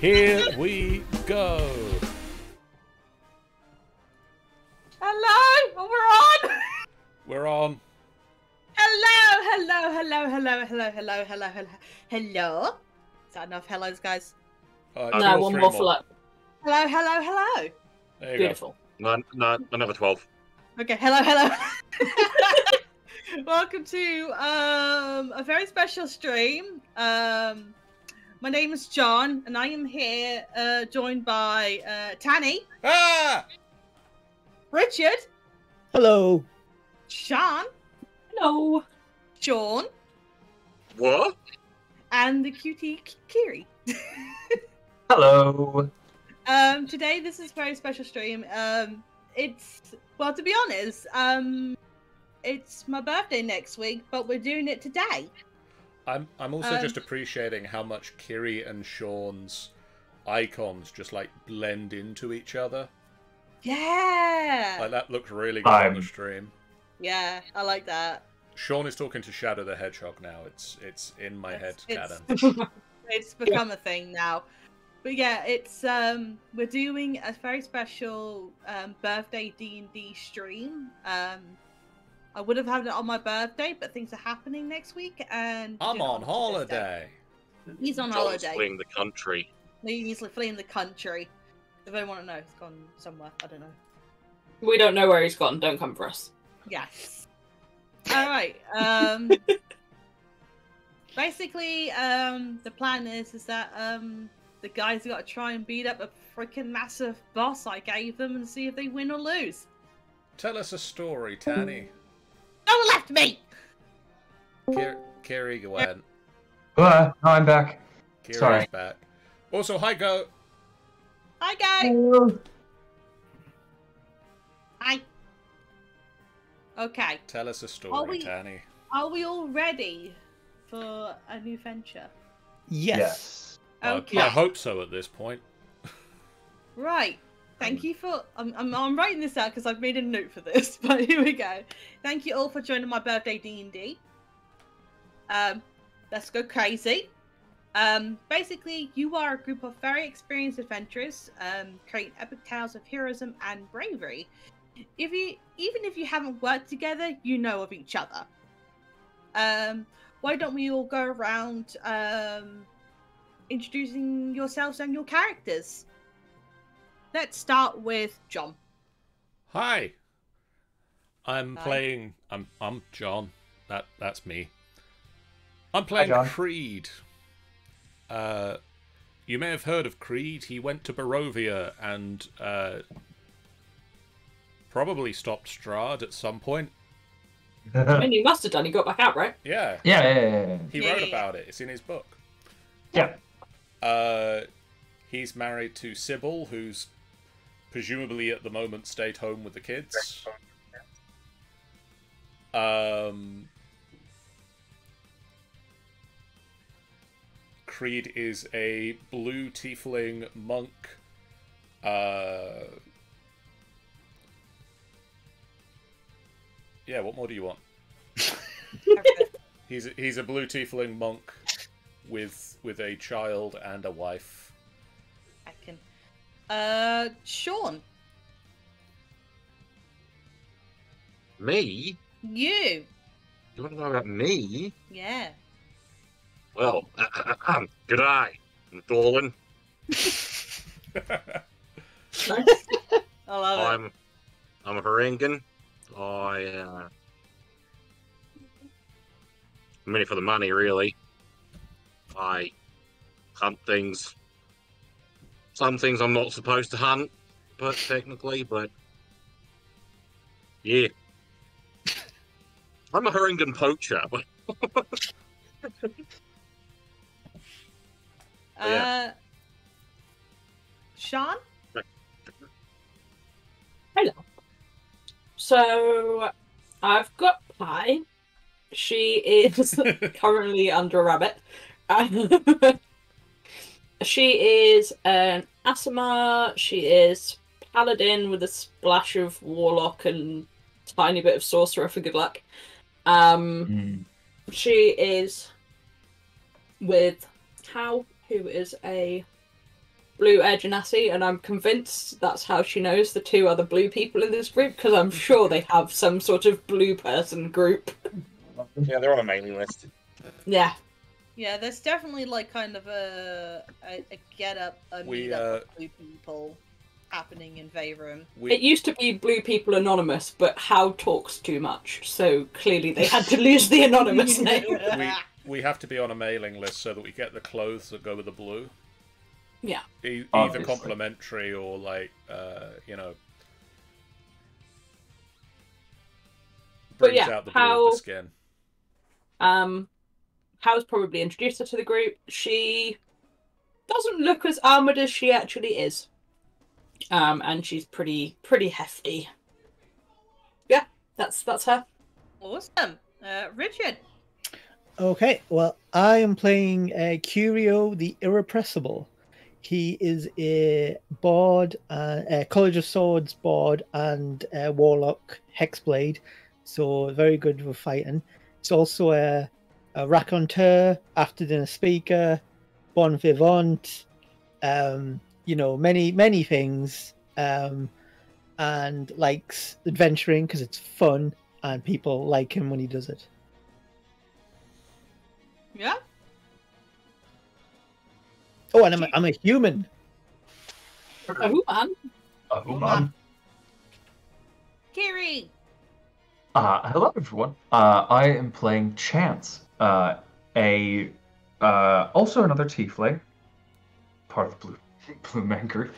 Here we go. Hello, we're on. We're on. Hello. Is that enough hellos, guys? No, one more for luck. Hello. There you Beautiful. No, another 12. Okay, hello. Welcome to a very special stream. My name is John, and I am here joined by Tanny. Ah! Richard. Hello. Sean. Hello. Sean. What? And the cutie Kiri. Hello. Today this is a very special stream. It's, well, to be honest, it's my birthday next week, but we're doing it today. I'm also just appreciating how much Kiri and Sean's icons just like blend into each other. Yeah. Like that looks really good on the stream. Yeah, I like that. Sean is talking to Shadow the Hedgehog now. It's in my head canon. It's become a thing now. But yeah, it's we're doing a very special birthday D&D stream. I would have had it on my birthday, but things are happening next week, and I'm on holiday. He's on John's holiday. fleeing the country. He's fleeing the country. If anyone want to know, he's gone somewhere. I don't know. We don't know where he's gone. Don't come for us. Yes. All right. Basically, the plan is that the guys have got to try and beat up a freaking massive boss I gave them and see if they win or lose. Tell us a story, Tanny. No one left me. Kiri went. No, I'm back. Kiri's Sorry. back. Also, hi, Go. Hi, guys. Hello. Hi. Okay. Tell us a story, Tanny. Are we all ready for a new venture? Yes. Okay. I hope so at this point. Right. Thank you for. I'm writing this out because I've made a note for this. But here we go. Thank you all for joining my birthday D&D. Let's go crazy. Basically, you are a group of very experienced adventurers, creating epic tales of heroism and bravery. Even if you haven't worked together, you know of each other. Why don't we all go around introducing yourselves and your characters? Let's start with John. Hi. I'm playing. I'm John. That's me. I'm playing Creed. You may have heard of Creed. He went to Barovia and probably stopped Strahd at some point. I mean, he must have done. He got back out, right? Yeah. Yeah. He wrote about it. It's in his book. Yeah. He's married to Sybil, who's presumably at the moment stayed home with the kids. Creed is a blue tiefling monk. Yeah, what more do you want? He's a blue tiefling monk with a child and a wife. I can. Sean. Me? You. You want to know about me? Yeah. Well, good eye, Dolan. I love it. I'm a Varangian. I'm in it for the money, really. I hunt things. Some things I'm not supposed to hunt, but technically, yeah. I'm a Varangian poacher. Yeah. Sean? Hello. So, I've got Pie. She is currently under a rabbit. She is an Asima. She is paladin with a splash of warlock and tiny bit of sorcerer for good luck. She is with Cal, who is a Blue Air Genasi, and I'm convinced that's how she knows the two other blue people in this group, because I'm sure they have some sort of blue person group. Yeah, they're on a mailing list. Yeah. Yeah, there's definitely like kind of a get up, a meet up of blue people happening in Veyron. It used to be Blue People Anonymous, but How talks too much, so clearly they had to lose the anonymous name. We have to be on a mailing list so that we get the clothes that go with the blue. Yeah. Either complimentary or like, you know, brings out the blue of the skin. How's probably introduced her to the group. She doesn't look as armoured as she actually is. And she's pretty hefty. Yeah, that's her. Awesome. Richard. Okay, well, I am playing Curio the Irrepressible. He is a bard, College of Swords bard and warlock hexblade, so very good with fighting. He's also a raconteur, after dinner speaker, bon vivant, you know, many things, and likes adventuring because it's fun and people like him when he does it. Yeah. Oh, and I'm a human. A human? A human. Kiri. Hello everyone. I am playing Chance, also another tiefling, part of the Blue Man group.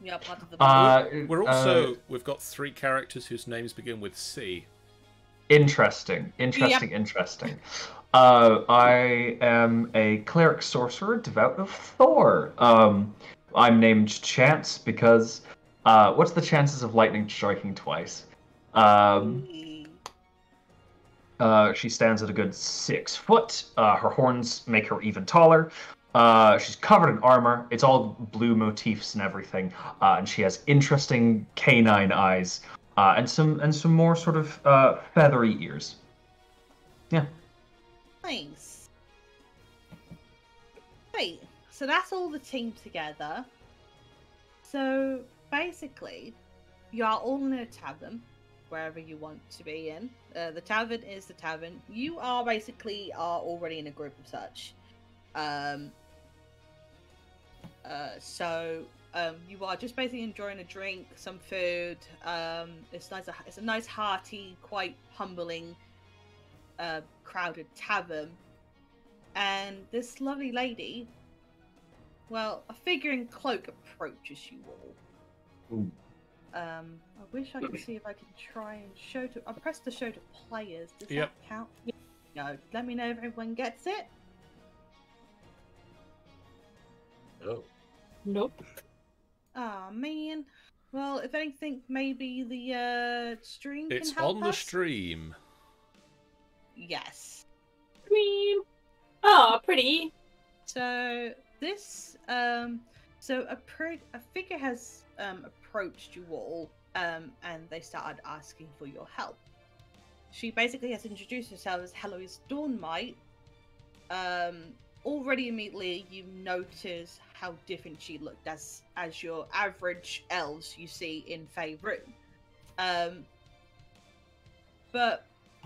Yeah, part of the We're also we've got 3 characters whose names begin with C. Interesting. I am a cleric sorcerer, devout of Thor. I'm named Chance because what's the chances of lightning striking twice? She stands at a good 6 foot. Her horns make her even taller. She's covered in armor. It's all blue motifs and everything. And she has interesting canine eyes. And some more sort of feathery ears. Yeah. Nice. Wait, so that's all the team together. So basically, you are all in a tavern, wherever you want to be in. The tavern is the tavern. You are already in a group of such. You are just basically enjoying a drink, some food. It's nice. It's a nice, hearty, quite humbling, crowded tavern. And this lovely lady, well, a figure in cloak approaches you all. Ooh. I wish I could see if I can try and show to. I pressed the show to players. Does Yep. that count? No. Let me know if everyone gets it. Oh. Nope. Oh man. Well, if anything, maybe the stream It's can help on the us. stream. Yes. Dream. Oh, pretty. So this a figure has approached you all and they started asking for your help. She basically has introduced herself as Hello is Dawnmite. Already immediately you notice how different she looked as your average elves you see in Faerun. But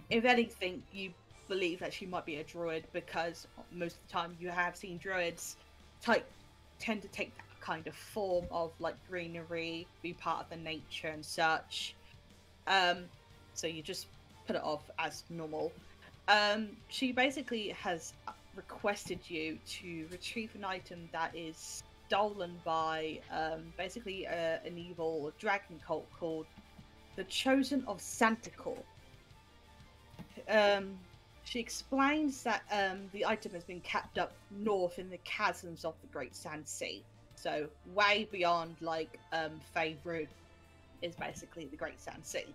if anything, you believe that she might be a druid because most of the time you have seen druids tend to take that kind of form of like greenery, be part of the nature and such. So you just put it off as normal. She basically has requested you to retrieve an item that is stolen by basically an evil dragon cult called the Chosen of Santikor. She explains that the item has been kept up north in the chasms of the Great Sand Sea. So way beyond like Faerun is basically the Great Sand Sea.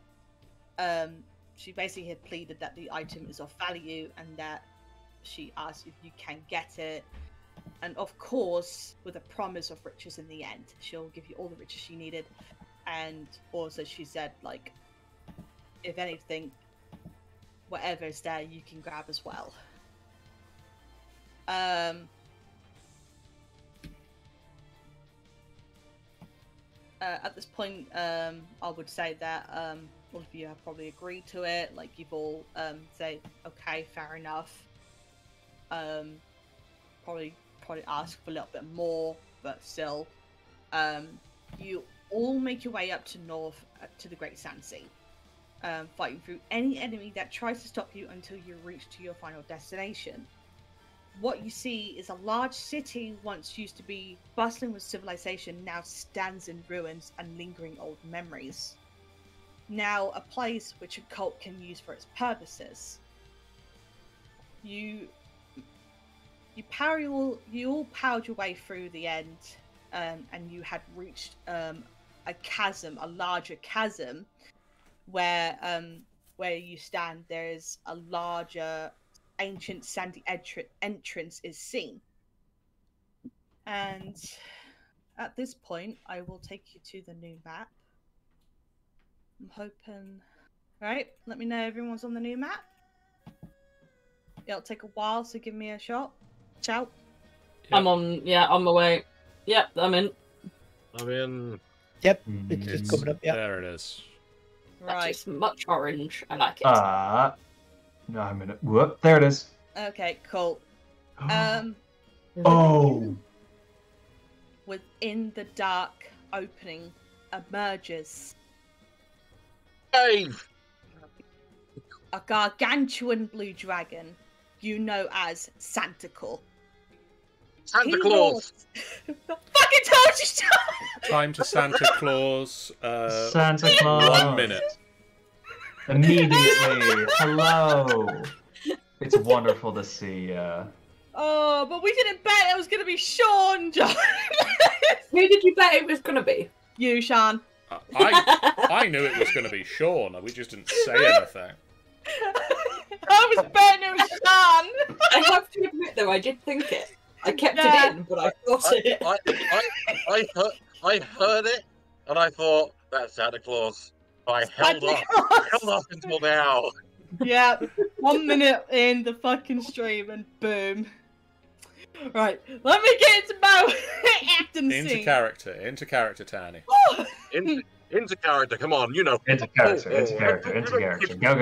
She basically had pleaded that the item is of value and that she asked if you can get it. And of course, with a promise of riches in the end. She'll give you all the riches she needed. And also she said, like, if anything, whatever is there, you can grab as well. at this point, I would say that all of you have probably agreed to it. Like, you've all say, okay, fair enough. Probably ask for a little bit more, but still, you all make your way up to north to the Great Sand Sea, fighting through any enemy that tries to stop you until you reach to your final destination. What you see is a large city once used to be bustling with civilization now stands in ruins and lingering old memories. Now a place which a cult can use for its purposes. You all powered your way through the end, and you had reached a larger chasm, where you stand. There is a larger, ancient sandy entrance is seen, and at this point, I will take you to the new map. I'm hoping. Right, let me know everyone's on the new map. It'll take a while, so give me a shout. Yep. I'm on my way. Yep, I'm in. I'm in. Yep, it's just coming up. Yeah, there it is. Right, it's much orange. I like it. No, I'm in it. Whoop, there it is. Okay, cool. Oh. Within the dark opening emerges Dave! a gargantuan blue dragon you know as Santa Claus. Santa Claus! Fucking told you so! Time to Santa Claus. Santa Claus. 1 minute. Immediately. Hello. It's wonderful to see. Oh, but we didn't bet it was going to be Sean, John. Who did you bet it was going to be? You, Sean. I knew it was going to be Sean. We just didn't say anything. I was betting it was Sean. I have to admit, though, I did think it. I kept it in, but I thought it. I heard it, and I thought, that's Santa Claus. I held off until now. Yeah, 1 minute in the fucking stream, and boom. Right, let me get into my acting scene. Into character, Tanny. Into character, come on, you know. Into character. Go.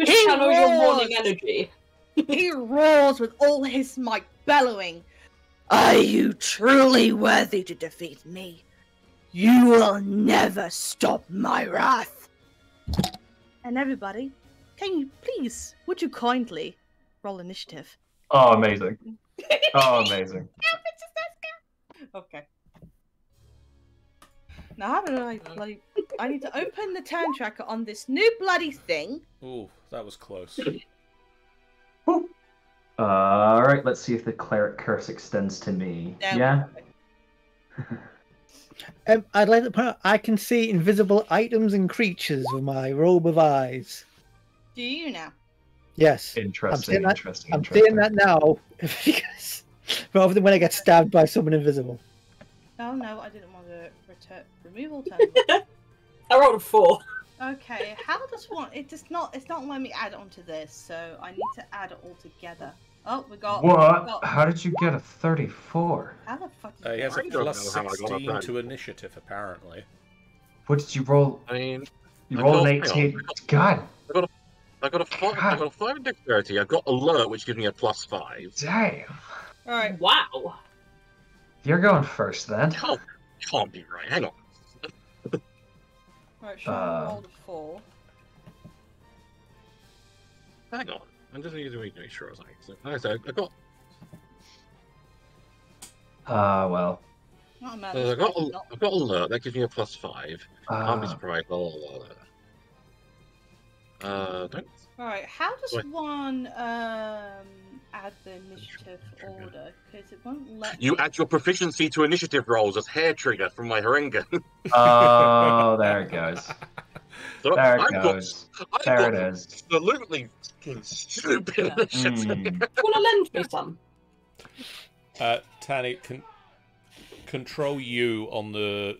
Channel your morning energy. He roars with all his might, bellowing, "Are you truly worthy to defeat me? You will never stop my wrath." And everybody, can you please, would you kindly roll initiative? Oh, amazing. Oh, amazing. Okay. Now, how do I need to open the turn tracker on this new bloody thing. Ooh, that was close. Alright, let's see if the cleric curse extends to me. Yeah? I'd like to point out I can see invisible items and creatures with my robe of eyes. Do you now? Interesting. Yes. I'm saying that now because rather than when I get stabbed by someone invisible. Oh no, I didn't want to removal turn. I rolled a 4. Okay, how does one? It's not letting me add it onto this, so I need to add it all together. Oh, we got. What? How did you get a 34? How the fuck did He has a you plus 16 to initiative, apparently. What did you roll? I mean, you rolled an 18. God. I got a 5 in dexterity. I've got alert, which gives me a +5. Damn. Alright. Wow. You're going first then. Can't be right. Hang on. Right, Sean rolled a 4. Hang on. I'm just need to make sure I was like so. I got. Well. Not a man, I've got alert. That gives me a +5. Can't be surprised. Don't. Alright, how does one add the initiative order? Because it won't let You me. add your proficiency to initiative rolls as hair trigger from my Harenga. Oh, there it goes. So There it I've goes. got There it is. absolutely stupid initiative. Do you want to lend me some? Tanny, control U on the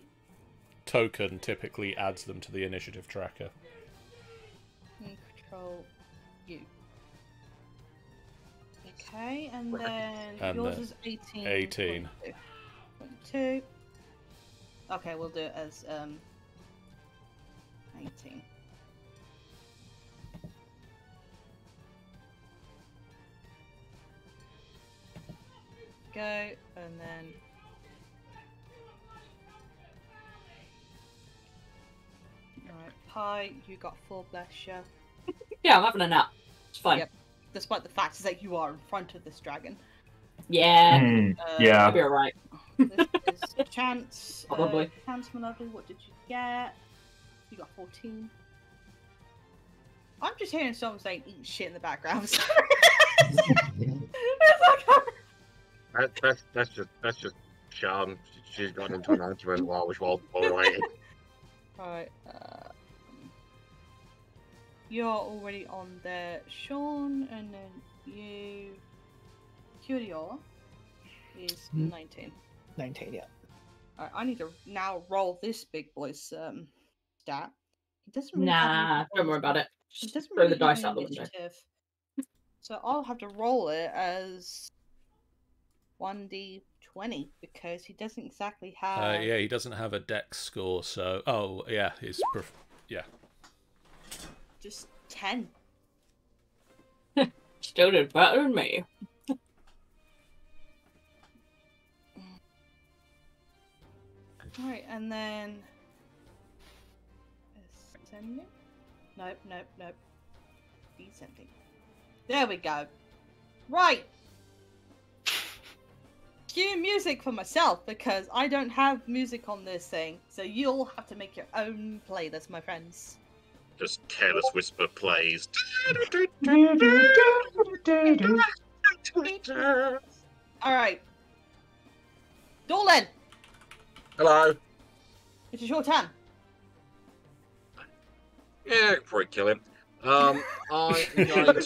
token typically adds them to the initiative tracker. Control U. Okay, and then yours is 18. 18. 22. Okay, we'll do it as 19. Go, and then alright, Pi, you got 4, bless you. Yeah, I'm having a nap. It's fine. Yep. Despite the fact that you are in front of this dragon. Yeah. Yeah. I'll be alright. This is Chance. Probably. Chance, my lovely, what did you get? You got 14. I'm just hearing someone saying eat shit in the background. That's just Sean. She's gone into an argument while we're waiting. Alright, you're already on there, Sean, and then you... Curio is 19. 19, yeah. Alright, I need to now roll this big boy's stat. He doesn't really Don't worry about it. He Just doesn't throw really the have dice any out the window. initiative. So I'll have to roll it as 1d20 because he doesn't exactly have. Yeah, he doesn't have a dex score, so yeah, yeah. Just 10. Still did better than me. Alright, and then ascending? Nope. Descending. There we go. Right. Cue music for myself because I don't have music on this thing, so you'll have to make your own playlist, my friends. Just Careless Whisper plays. Alright. Dolan! Hello. It is your turn. Yeah, I can probably kill him. I'm going to.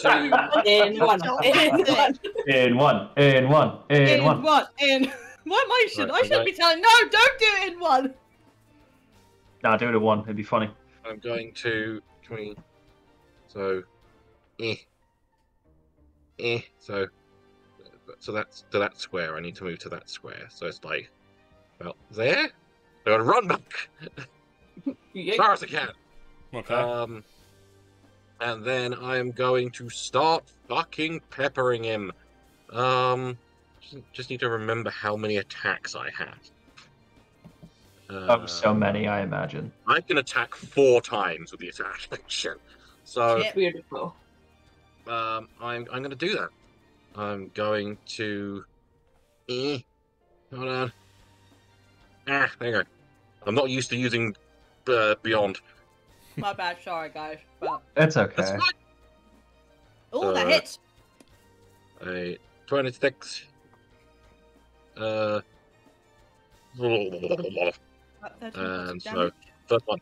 In one. In one. What am I should? Right, I shouldn't be telling. No, don't do it in one. Nah, do it at 1. It'd be funny. I'm going to. So. So that's to that square. I need to move to that square. So it's like about there. I'm gonna run back as far as I can. Okay. And then I am going to start fucking peppering him. Just need to remember how many attacks I have. So many, I imagine. I can attack 4 times with the attack action. So Shit. Beautiful. I'm going to do that. I'm going to. Hold on. There you go. I'm not used to using Beyond. My bad. Sorry, guys. But It's okay. That's fine. oh, that hits. A 26. That's And so, damage. first one.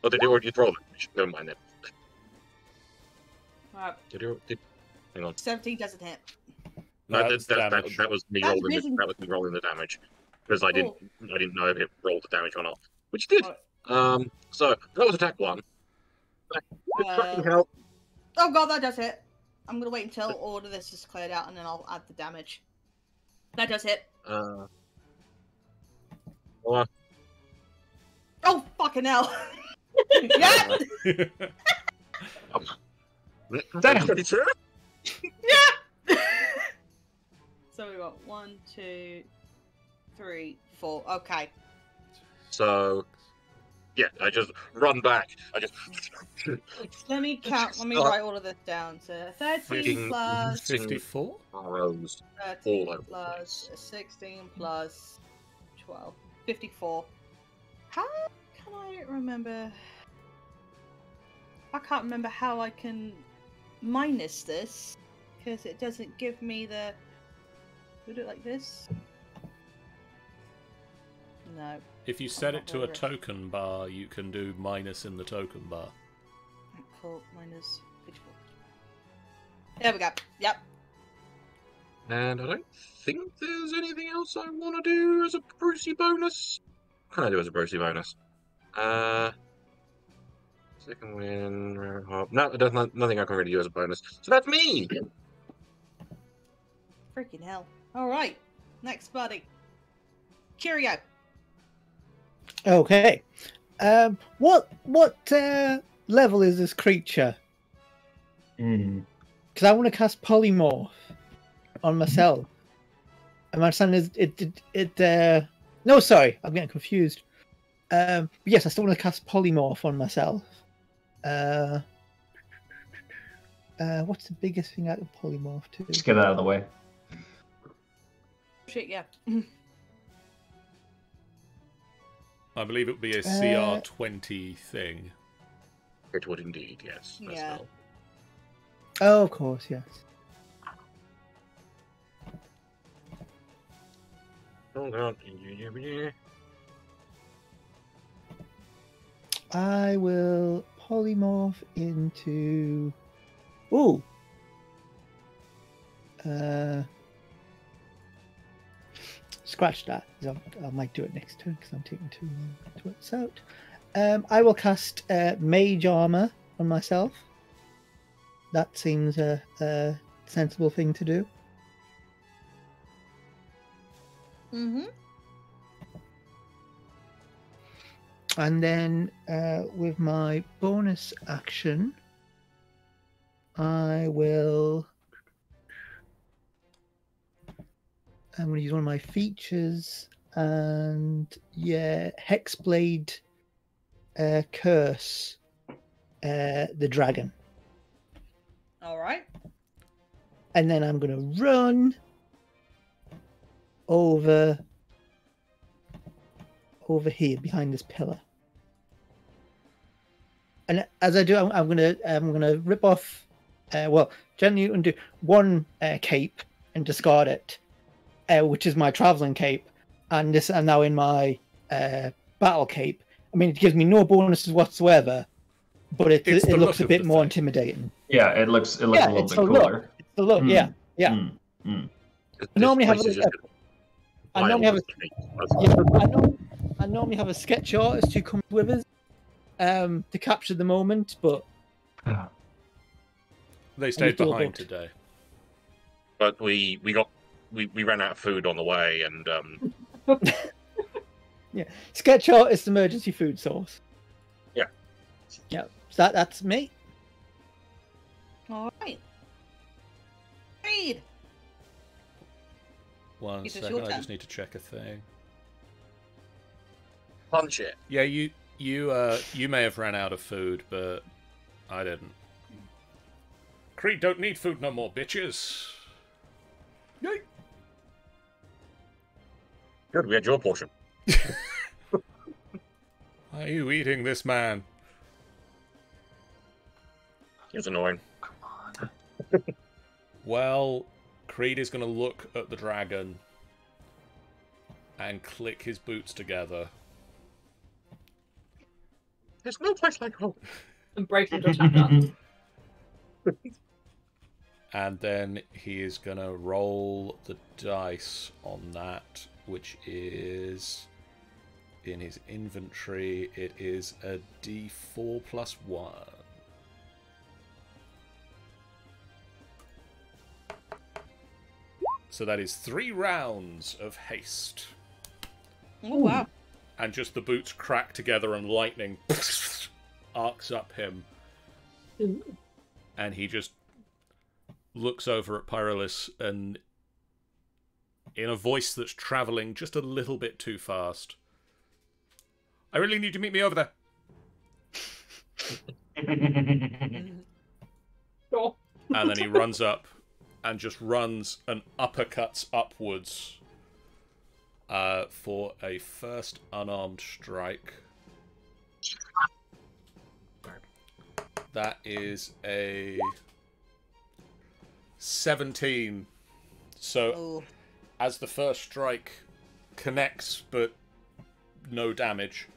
Oh, did you already throw it? Never mind then. Alright, Hang on. 17 doesn't hit. No, That's that damage. was me That's rolling. reason- That was me rolling the damage because I didn't know if it rolled the damage or not, which it did. Alright. So that was attack 1. Fucking hell. Oh god, that does hit. I'm gonna wait until all of this is cleared out and then I'll add the damage. That does hit. Hold on. Oh, fucking hell. Yeah! Damn. 22? Yeah! So we got 1, 2, 3, 4. Okay. So, yeah, I just run back. I just. Let me count. Let me write all of this down. So 13 Fucking plus 54? Rose. 13 all over the plus 16 plus 12. 54. How can I remember? I can't remember how I can minus this because it doesn't give me the. Do we do it like this? No. If you set it to a token bar, you can do minus in the token bar. Cool. Minus 54. There we go. Yep. And I don't think there's anything else I want to do as a Brucey bonus. What can I do as a Brucey bonus? Second win. No, there's nothing I can really do as a bonus. So that's me! Freaking hell. Alright. Next buddy. Curio. Okay. What level is this creature? Because I want to cast polymorph on myself. And my son is it. No, sorry, I'm getting confused. But yes, I still want to cast polymorph on myself. What's the biggest thing I can polymorph to? Just get it out of the way. Shit, yeah. I believe it would be a CR20 thing. It would indeed, yes. Yeah. Oh, of course, yes. I will polymorph into. Ooh. Scratch that. I might do it next turn because I'm taking too long to work this out. I will cast Mage Armor on myself. That seems a sensible thing to do. Mm-hmm. And then with my bonus action, I'm going to use one of my features and Hexblade Curse the dragon. All right. And then I'm going to run over here behind this pillar. And as I do, I'm gonna rip off. Generally you can do one cape and discard it, which is my traveling cape, and this I'm now in my battle cape. I mean, it gives me no bonuses whatsoever, but it looks a bit more intimidating. Yeah, it looks a little bit cooler. It's the look, yeah. I normally have I normally have a sketch artist who comes with us to capture the moment, but they stayed behind today. But we ran out of food on the way, and yeah, sketch artist emergency food source. Yeah. So that's me. All right. Read. One second, I just need to check a thing. Punch it. Yeah, you may have ran out of food, but I didn't. Creed don't need food no more, bitches. Yay! Good, we had your portion. Why are you eating this man? He's annoying. Come on. Well, Creed is going to look at the dragon and click his boots together. There's no place like home. And breaking does have guns. And then he is going to roll the dice on that, which is in his inventory. It is a D4 plus 1. So that is 3 rounds of haste. Oh, wow. And just the boots crack together and lightning arcs up him. Ooh. And he just looks over at Perilous and in a voice that's travelling just a little bit too fast. I really need you to meet me over there. Sure. And then he runs up and just runs and uppercuts upwards for a first unarmed strike. That is a 17. So, as the first strike connects but no damage,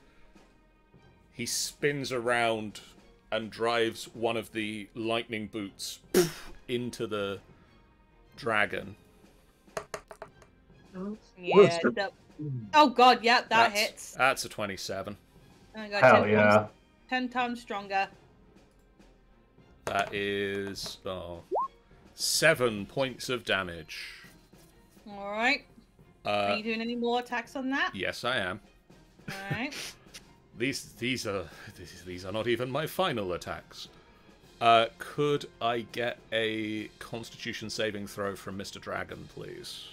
he spins around and drives one of the lightning boots into the dragon. Yeah. Oh god, yeah, that hits. That's a 27. I got Hell yeah. 10 times stronger. That is 7 points of damage. All right. Are you doing any more attacks on that? Yes, I am. Alright. These are not even my final attacks. Could I get a Constitution saving throw from Mr. Dragon, please?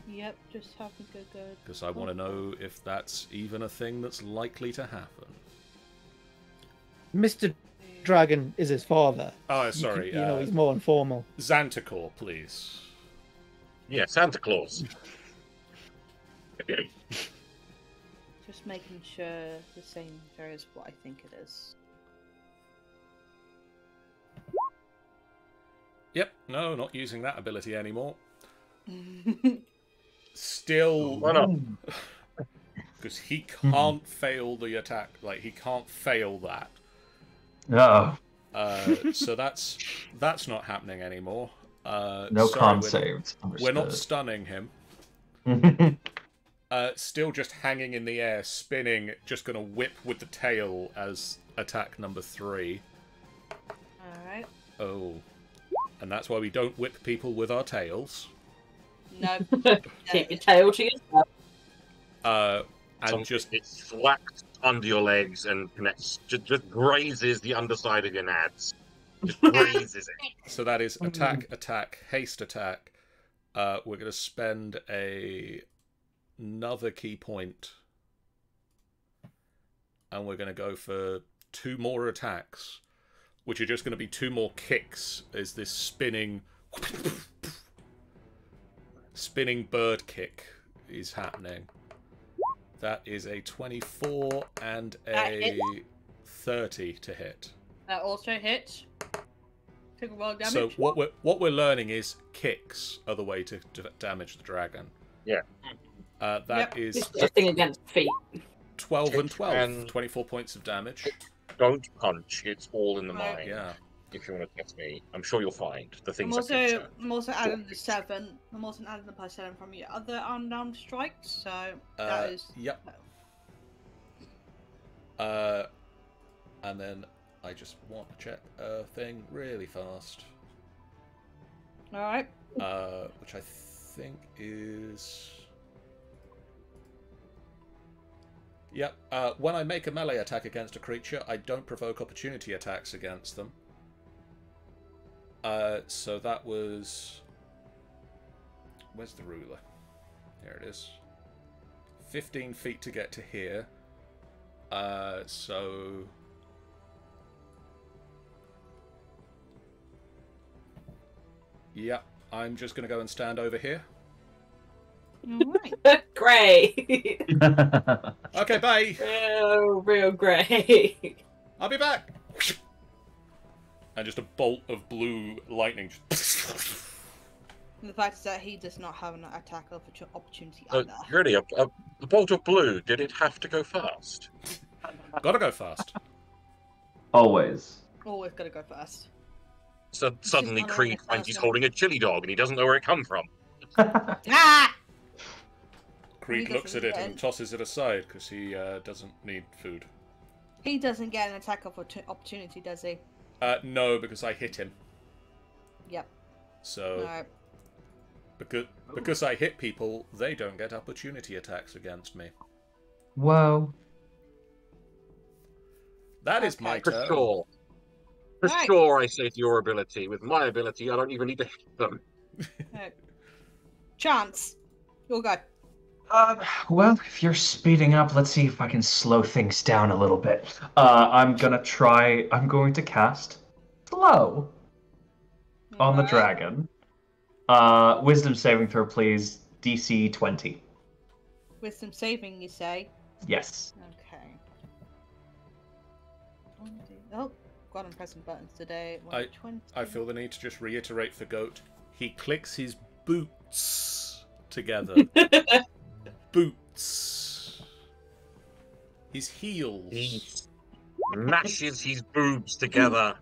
Yep, just having a good. Because I want to know if that's even a thing that's likely to happen. Mr. Dragon is his father. Oh, sorry. You know, he's more informal. Xanticor, please. Yeah, Santa Claus. Just making sure the same there is what I think it is. Yep, no, not using that ability anymore. Still, Why not? because he can't fail the attack. Like, he can't fail that. No. So that's not happening anymore. No sorry, con we're saved. We're not Understood. stunning him. Still just hanging in the air, spinning, just gonna whip with the tail as attack number 3. Alright. Oh. And that's why we don't whip people with our tails. No. Keep your tail to yourself. And just it's flacked under your legs and connects, just grazes the underside of your nads. Just grazes it. so that is attack, attack, haste attack. We're gonna spend another key point, and we're gonna go for 2 more attacks, which are just gonna be 2 more kicks as this spinning bird kick is happening. That is a 24 and a 30 to hit. That also hits. Take a roll of damage. So what we're learning is kicks are the way to damage the dragon. Yeah. That is It's just a thing against feet. 12 and 12, And- 24 points of damage. Don't punch. It's all in the Right. mind. Yeah. If you want to test me, I'm sure you'll find the I'm things. also adding the 7. I'm also adding the +7 from your other unarmed strikes, so that is. Yep. And then I just want to check a thing really fast. Alright. Which I think is... Yep. When I make a melee attack against a creature, I don't provoke opportunity attacks against them. So that was... Where's the ruler? Here it is. 15 feet to get to here. So... Yep, I'm just going to go and stand over here. Alright. Great. Okay, bye! Real great. I'll be back! And just a bolt of blue lightning just... The fact is that he does not have an attack opportunity either. Really, a bolt of blue. Did it have to go fast? Gotta go fast. Always. Always gotta go first. So suddenly not Creed really finds he's fast, holding a chili dog and he doesn't know where it come from. Ah! Creed He looks at doesn't it get and it. tosses it aside because he doesn't need food. He doesn't get an attack opportunity, does he? No, because I hit him. Yep. So, Alright. because I hit people, they don't get opportunity attacks against me. Whoa. That is my For turn. sure. For Right. sure, I say to your ability. With my ability, I don't even need to hit them. Chance. You'll go. Well, if you're speeding up, let's see if I can slow things down a little bit. I'm going to cast Slow on the Alright. dragon. Wisdom saving throw, please. DC 20. Wisdom saving, you say? Yes. Okay. Oh, God, I'm pressing buttons today. I feel the need to just reiterate for Goat. He clicks his boots together. Boots. His heels. He mashes his boobs together.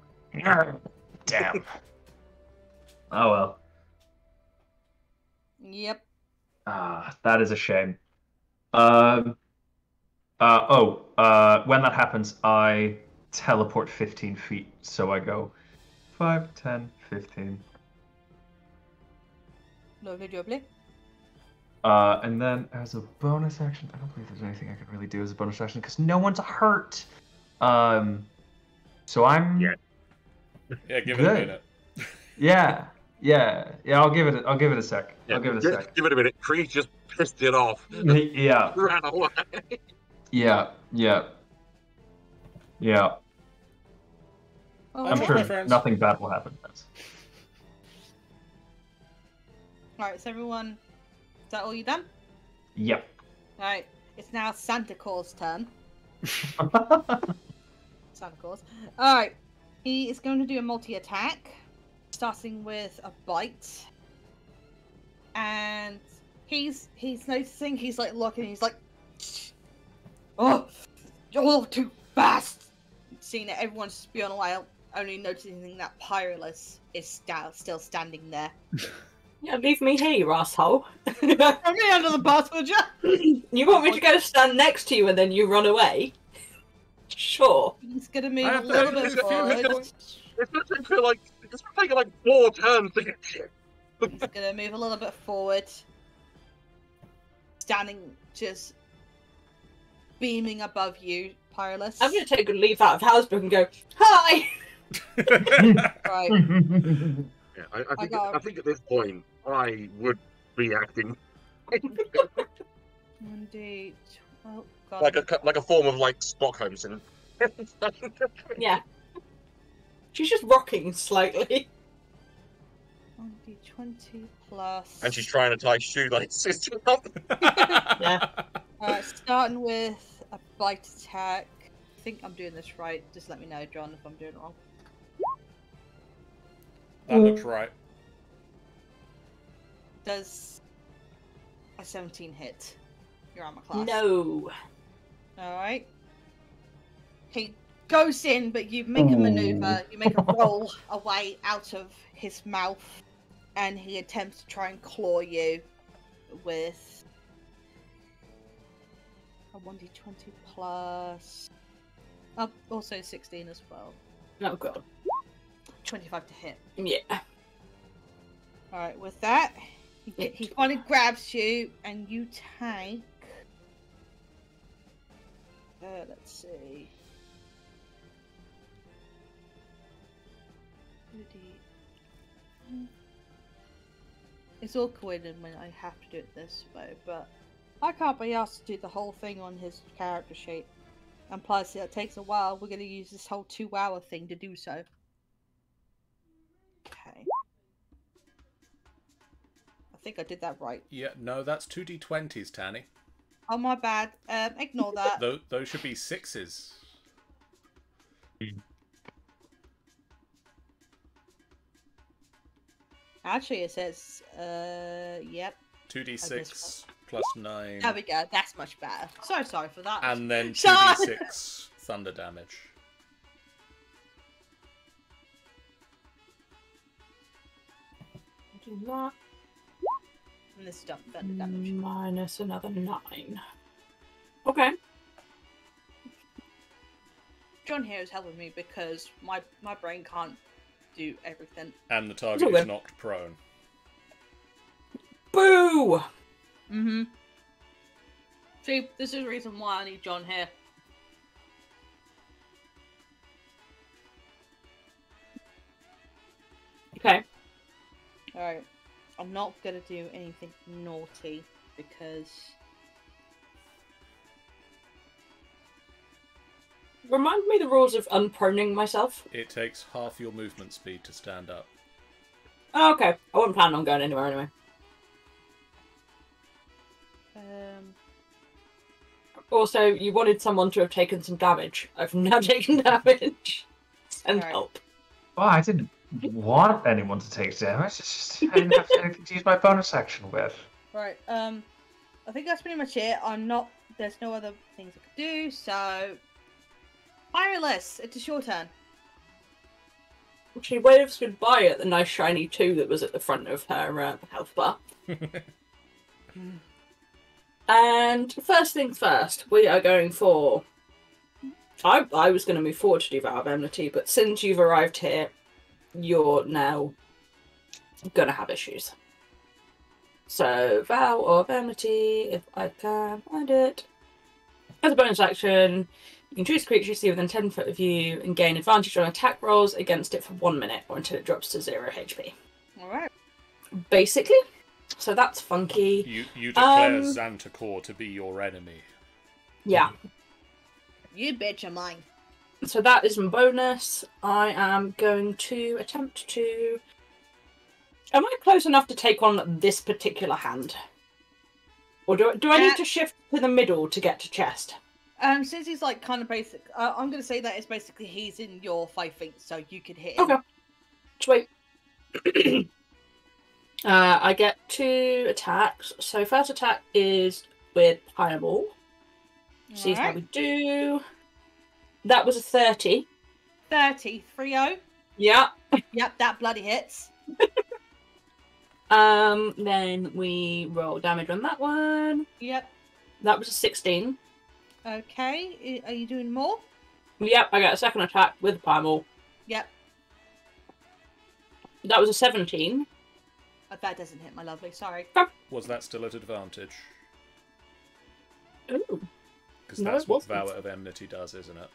Damn. Oh well. Yep. That is a shame. When that happens, I teleport 15 feet. So I go 5, 10, 15. No video play. And then as a bonus action, I don't believe there's anything I can really do as a bonus action because no one's hurt. So I'm Yeah, give good. it a minute. Yeah. I'll give it a sec. Yeah, I'll give it a sec. Give it a minute. Kree just pissed it off. Yeah. Ran away. Yeah. Oh, I'm Bye, sure friends. nothing bad will happen. Alright, so everyone, is that all you done? Yep. Alright, it's now Santa Claus' turn. Santa Claus. Alright, he is going to do a multi-attack, starting with a bite. And he's noticing, he's like looking, he's like, oh, you're all too fast. Seeing that everyone's spewing away, only noticing that Perilous is still standing there. Yeah, leave me here, you asshole. Throw me under the bus, would you? You want me to go stand next to you and then you run away? Sure. He's gonna move I a have little to- bit it's a few forward. minutes. It's gonna take like 4 turns to get shit. He's gonna move a little bit forward. Standing just beaming above you, Perilous. I'm going to take a leaf out of Hasbrook and go, hi! Right. Yeah, I think at this point I would be acting 1d12. Oh, God. like a form of like Stockholm syndrome. Yeah. She's just rocking slightly. 1d20 plus. And she's trying to tie shoelaces. Yeah. Starting with a bite attack. I think I'm doing this right. Just let me know, John, if I'm doing it wrong. That looks right. Does a 17 hit your armor class? No. Alright. He goes in, but you make a maneuver, you make a roll away out of his mouth, and he attempts to try and claw you with a 1d20 plus. Oh, also 16 as well. Oh, God. 25 to hit. Yeah. Alright, with that, he finally grabs you, and you take. Let's see. 2d. It's awkward when I have to do it this way, but I can't be asked to do the whole thing on his character sheet. And plus, it takes a while. We're going to use this whole 2-hour thing to do so. Okay. I think I did that right. Yeah, no, that's 2d20s, Tanny. Oh, my bad. Ignore that. Those should be 6s. Actually, it says, yep. 2d6 plus 9. There we go. That's much better. So sorry for that. And then Sorry. 2d6 thunder damage. Do that. And this is thunder damage. Minus another 9. Okay. John here is helping me because my brain can't do everything. And the target Okay. is knocked prone. Boo! Mm-hmm. See, this is the reason why I need John here. Okay. Alright. I'm not gonna do anything naughty because... Remind me the rules of unproning myself. It takes half your movement speed to stand up. Oh, okay. I wasn't planning on going anywhere anyway. Also, you wanted someone to have taken some damage. I've now taken damage. And Alright. help. Well, I didn't want anyone to take damage. It's just I didn't have anything to use my bonus action with. Right, I think that's pretty much it. There's no other things I could do, so... Perilous, it's your turn. She waves goodbye at the nice shiny 2 that was at the front of her health bar. And first things first, we are going for... I was going to move forward to do Vow of Enmity, but since you've arrived here, you're now going to have issues. So, Vow of Enmity, if I can find it. As a bonus action, you can choose a creature you see within 10 foot of you and gain advantage on attack rolls against it for 1 minute or until it drops to 0 HP. Alright. Basically. So that's funky. You declare Xantakor to be your enemy. Yeah. You bitch are mine. So that is my bonus. I am going to attempt to... Am I close enough to take on this particular hand? Or do I need to shift to the middle to get to chest? Since he's like kind of basic, I'm going to say that it's basically he's in your 5 feet, so you could hit him. Okay. Sweet. I get 2 attacks. So first attack is with Fireball. See how we do. That was a 30. 30. 3-0. Yeah. Yep, that bloody hits. Then we roll damage on that one. Yep. That was a 16. Okay. Are you doing more? Yep, I got a second attack with Fireball. Yep. That was a 17. That doesn't hit, my lovely. Sorry. Was that still at advantage? Ooh. Because that's what Vow of Enmity does, isn't it?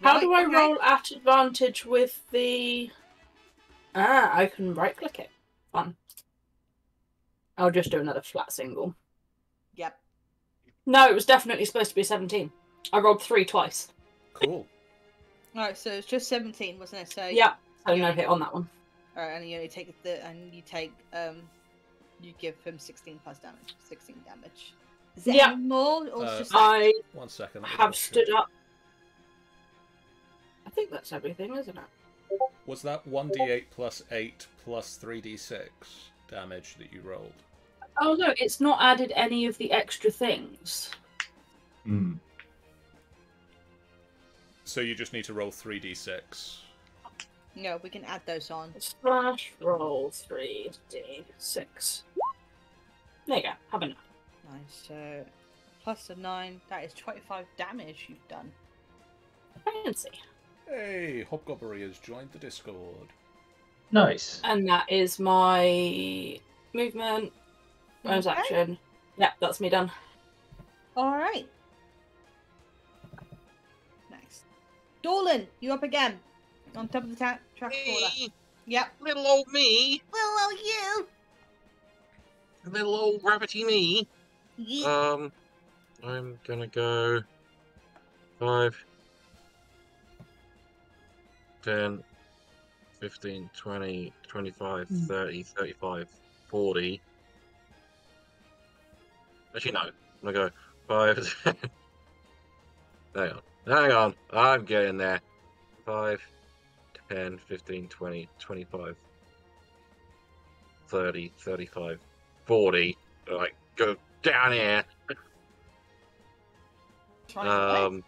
How do I roll at advantage with the... I can right-click it. Fun. I'll just do another flat single. Yep. No, it was definitely supposed to be 17. I rolled 3 twice. Cool. Alright, so it's just 17, wasn't it? So yeah, so no hit on that one. Alright, and you only take you give him 16 plus damage. 16 damage. Is there any more? Or it's just I 1 second. have stood up. I think that's everything, isn't it? Was that 1d8 plus 8 plus 3d6 damage that you rolled? Oh no, it's not added any of the extra things. Hmm. So you just need to roll 3d6. No, we can add those on. Slash roll 3d6. There you go, have enough. Nice, so plus a 9, that is 25 damage you've done. Fancy. Hey, Hobgobbery has joined the Discord. Nice. And that is my movement, bonus action. Yep, that's me done. Alright. Nice. Dolan, you up again. On top of the track order. Yep. Little old me. Little old you. Little old rabbity me. Yeah. I'm gonna go 5, 10, 15, 20, 25, 30, 35, 40. Actually, no. I'm gonna go 5. Hang on. I'm getting there. 5, 10, 15, 20, 25, 30, 35, 40. Like, go down here. I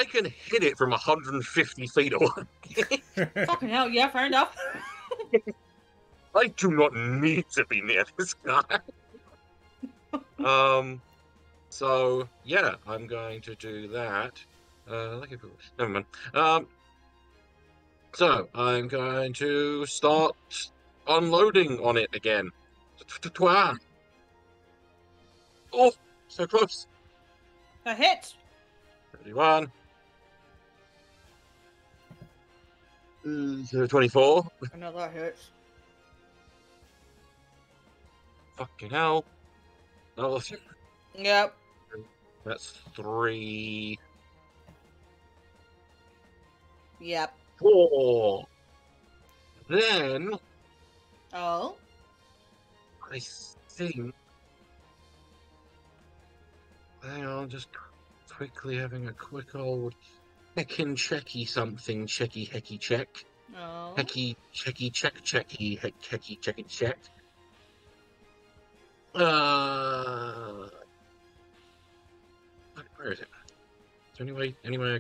can hit it from 150 feet away. Fucking hell, yeah, fair enough. I do not need to be near this guy. So yeah, I'm going to do that. Never mind. So I'm going to start unloading on it again. Oh, so close. A hit. 31. 24. Another hit. Fucking hell. Oh, Yep. that's 3. Yep. 4. Then Oh. I think. Hang on, just quickly having a quick old heckin' checky something, checky hecky check. Oh. Hecky checky checky hecky checky check. Where is it? Is there any way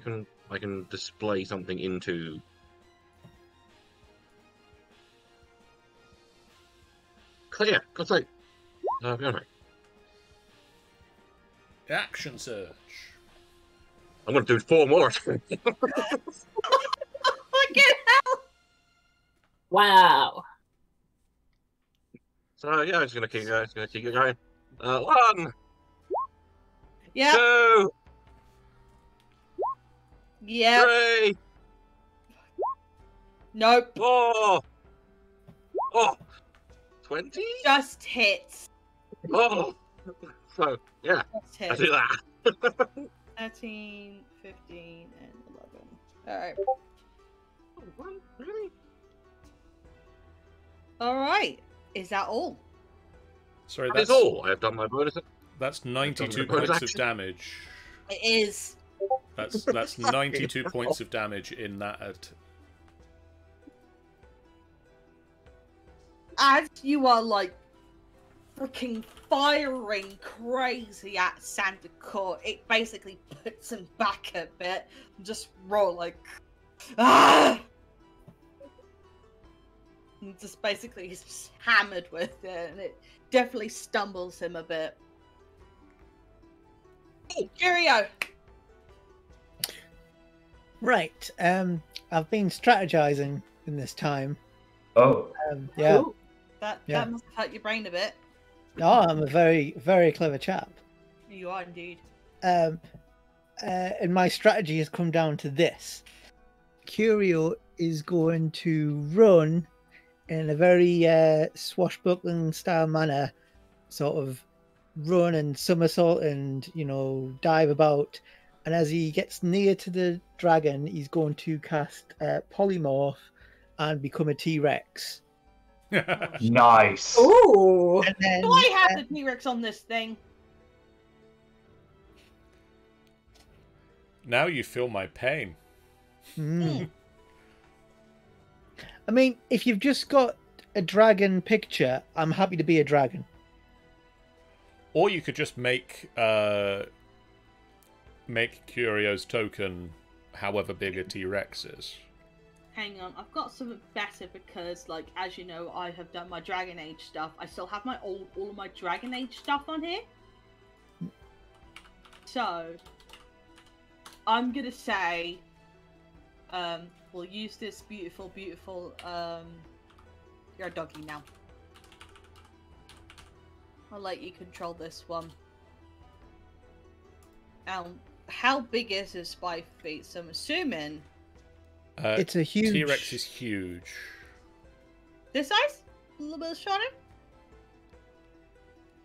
I can display something into? Clear. God's sake. Okay. Action search. I'm gonna do 4 more. Fucking hell! Wow. So yeah, it's gonna keep it going. 1, Yep. 2, Yep. 3, Nope. 4. Oh, 20. Just hits. Oh, so yeah, Just I hits. do that. 13, 15, and 11. Alright. Really? Alright. Is that all? Sorry, That's all. I have done my bonus. That's 92 bonus points of action. damage. It is. That's 92 points of damage in that. As you are like freaking firing crazy at Sandacore, it basically puts him back a bit and just roll like ah! And just basically he's just hammered with it and it definitely stumbles him a bit. Hey, Curio! Right. I've been strategizing in this time. Oh. Yeah. Ooh. That must have hurt your brain a bit. Oh, I'm a very, very clever chap. You are indeed. And my strategy has come down to this. Curio is going to run in a very swashbuckling style manner, sort of run and somersault and, dive about. And as he gets near to the dragon, he's going to cast Polymorph and become a T-Rex. Nice. Ooh. And then, Do I have the T-Rex on this thing? Now you feel my pain. I mean, if you've just got a dragon picture, I'm happy to be a dragon. Or you could just make Curio's token however big a T-Rex is. Hang on, I've got something better because, like, as you know, I have done my Dragon Age stuff. I still have my all of my Dragon Age stuff on here. So, I'm gonna say, we'll use this beautiful, you're a doggy now. I'll let you control this one. How big is this by feet? So I'm assuming... It's a huge... T-Rex is huge. This size? A little bit shorter?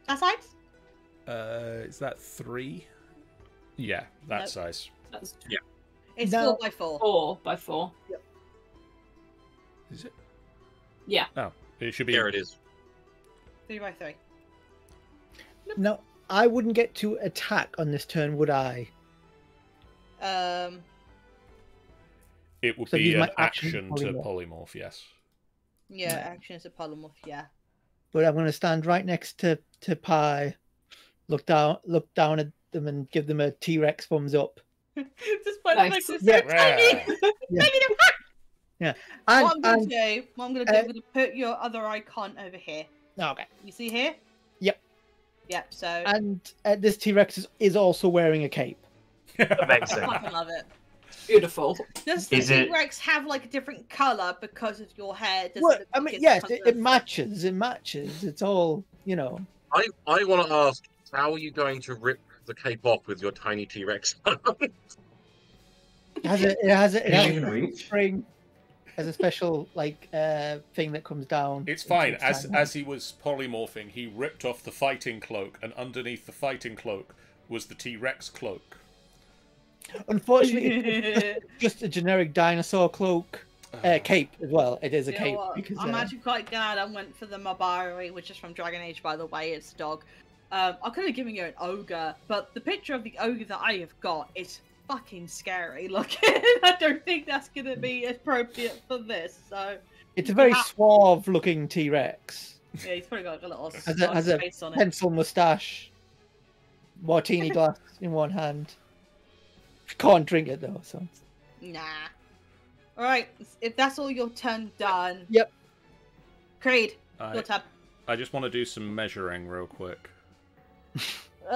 That size? Is that 3? Yeah, that Nope. size. That's It's No. 4x4. 4x4. Is it? Yeah. Oh, it should be. There it is. 3x3. No, I wouldn't get to attack on this turn, would I? It would So be use an my action action to polymorph. polymorph, yes. Yeah, action is a polymorph, yeah. But I'm going to stand right next to Pi, look down at them, and give them a T-Rex thumbs up. Just by Nice. the Yeah. tiny. Yeah. Negative. Yeah. What And, I'm going to do, put your other icon over here. okay. You see here? Yep. Yep, so And this T-Rex is also wearing a cape. I Amazing. fucking love it. Beautiful. Does the Is it- T-Rex have like a different colour because of your hair? Does Well, it look I like mean, it's yes, because it of- matches. It matches. It's all, I want to ask, how are you going to rip the cape off with your tiny T-Rex? It has a Can you even reach? spring. Has a special thing that comes down. It's fine. into its hand. As he was polymorphing, he ripped off the fighting cloak, and underneath the fighting cloak was the T-Rex cloak. Unfortunately, it's just a generic dinosaur cloak. Cape as well. It is a You know cape. what? Because, I'm actually quite glad I went for the Mabari, which is from Dragon Age, by the way. It's a dog. I could have given you an ogre, but the picture of the ogre that I have got is fucking scary looking. I don't think that's going to be appropriate for this. So it's a very Yeah. suave looking T-Rex. yeah, he's probably got a little Has a face on it. pencil mustache, martini glass in one hand. Can't drink it though, so. Nah. All right, if that's all your turn done. Yep. Creed, your I, tab. I just want to do some measuring real quick.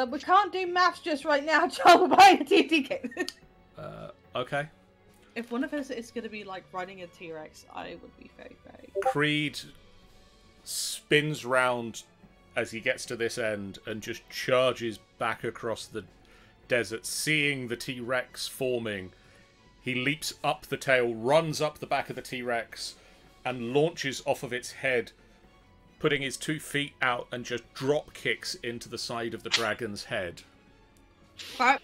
We can't do maths just right now, John. We're buying a TTK. Okay. If one of us is going to be like riding a T-Rex, I would be very, very. Creed spins round as he gets to this end and just charges back across the desert, seeing the T-Rex forming. He leaps up the tail, runs up the back of the T-Rex, and launches off of its head, putting his 2 feet out and just drop kicks into the side of the dragon's head. Right.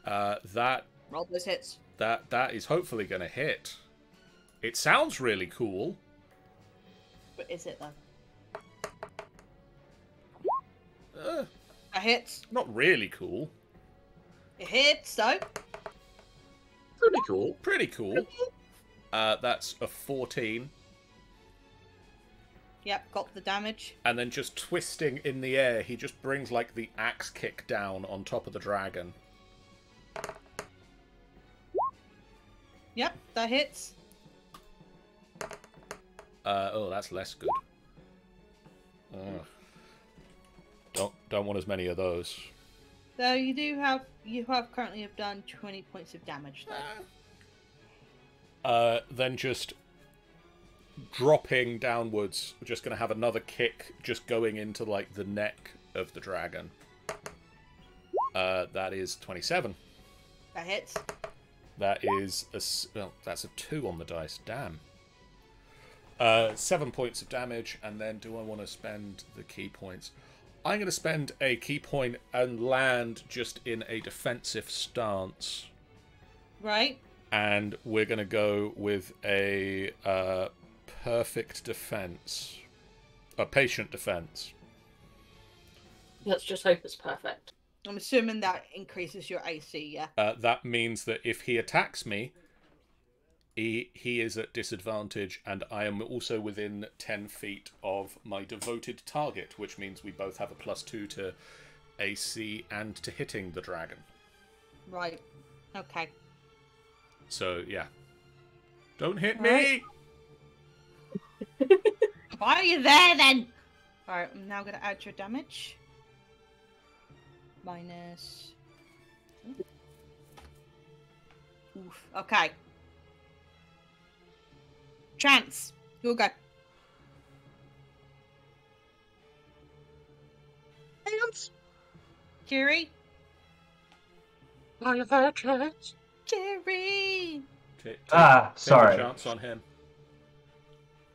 That Roll those hits. that is hopefully going to hit. It sounds really cool. But is it though? It hits. Not really cool. It hits though. Pretty cool. Pretty cool. That's a 14. Yep, got the damage. And then just twisting in the air, he just brings like the axe kick down on top of the dragon. Yep, that hits. Oh, that's less good. Don't want as many of those. So you have currently have done 20 points of damage though. Then just dropping downwards, we're just going to have another kick just going into like the neck of the dragon. That is 27. That hits. That is that's a 2 on the dice. Damn. 7 points of damage, and then do I want to spend the key points? I'm going to spend a key point and land just in a defensive stance. Right. And we're going to go with a perfect defense. A patient defense. Let's just hope it's perfect. I'm assuming that increases your AC, yeah? That means that if he attacks me, he is at disadvantage, and I am also within 10 feet of my devoted target, which means we both have a +2 to AC and to hitting the dragon. Right. Okay. So, yeah. Don't hit Alright. me! Why are you there then? Alright, I'm now going to add your damage. Minus. Oof. Okay. Chance. You'll go. Chance. Jerry. Are you there, Chance? Jerry. Take sorry. a chance on him.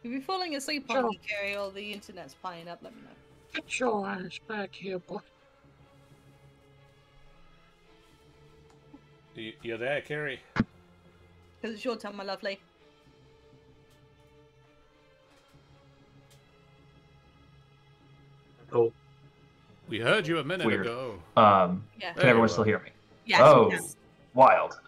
If you're falling asleep on me, Jerry, or the internet's playing up, let me know. Get your ass back here, boy. You're there, Kerry? Because it's your turn, my lovely. Cool. We heard you a minute Weird. ago. Yeah. Can everyone still hear me? Yes. Oh, Yes. wild.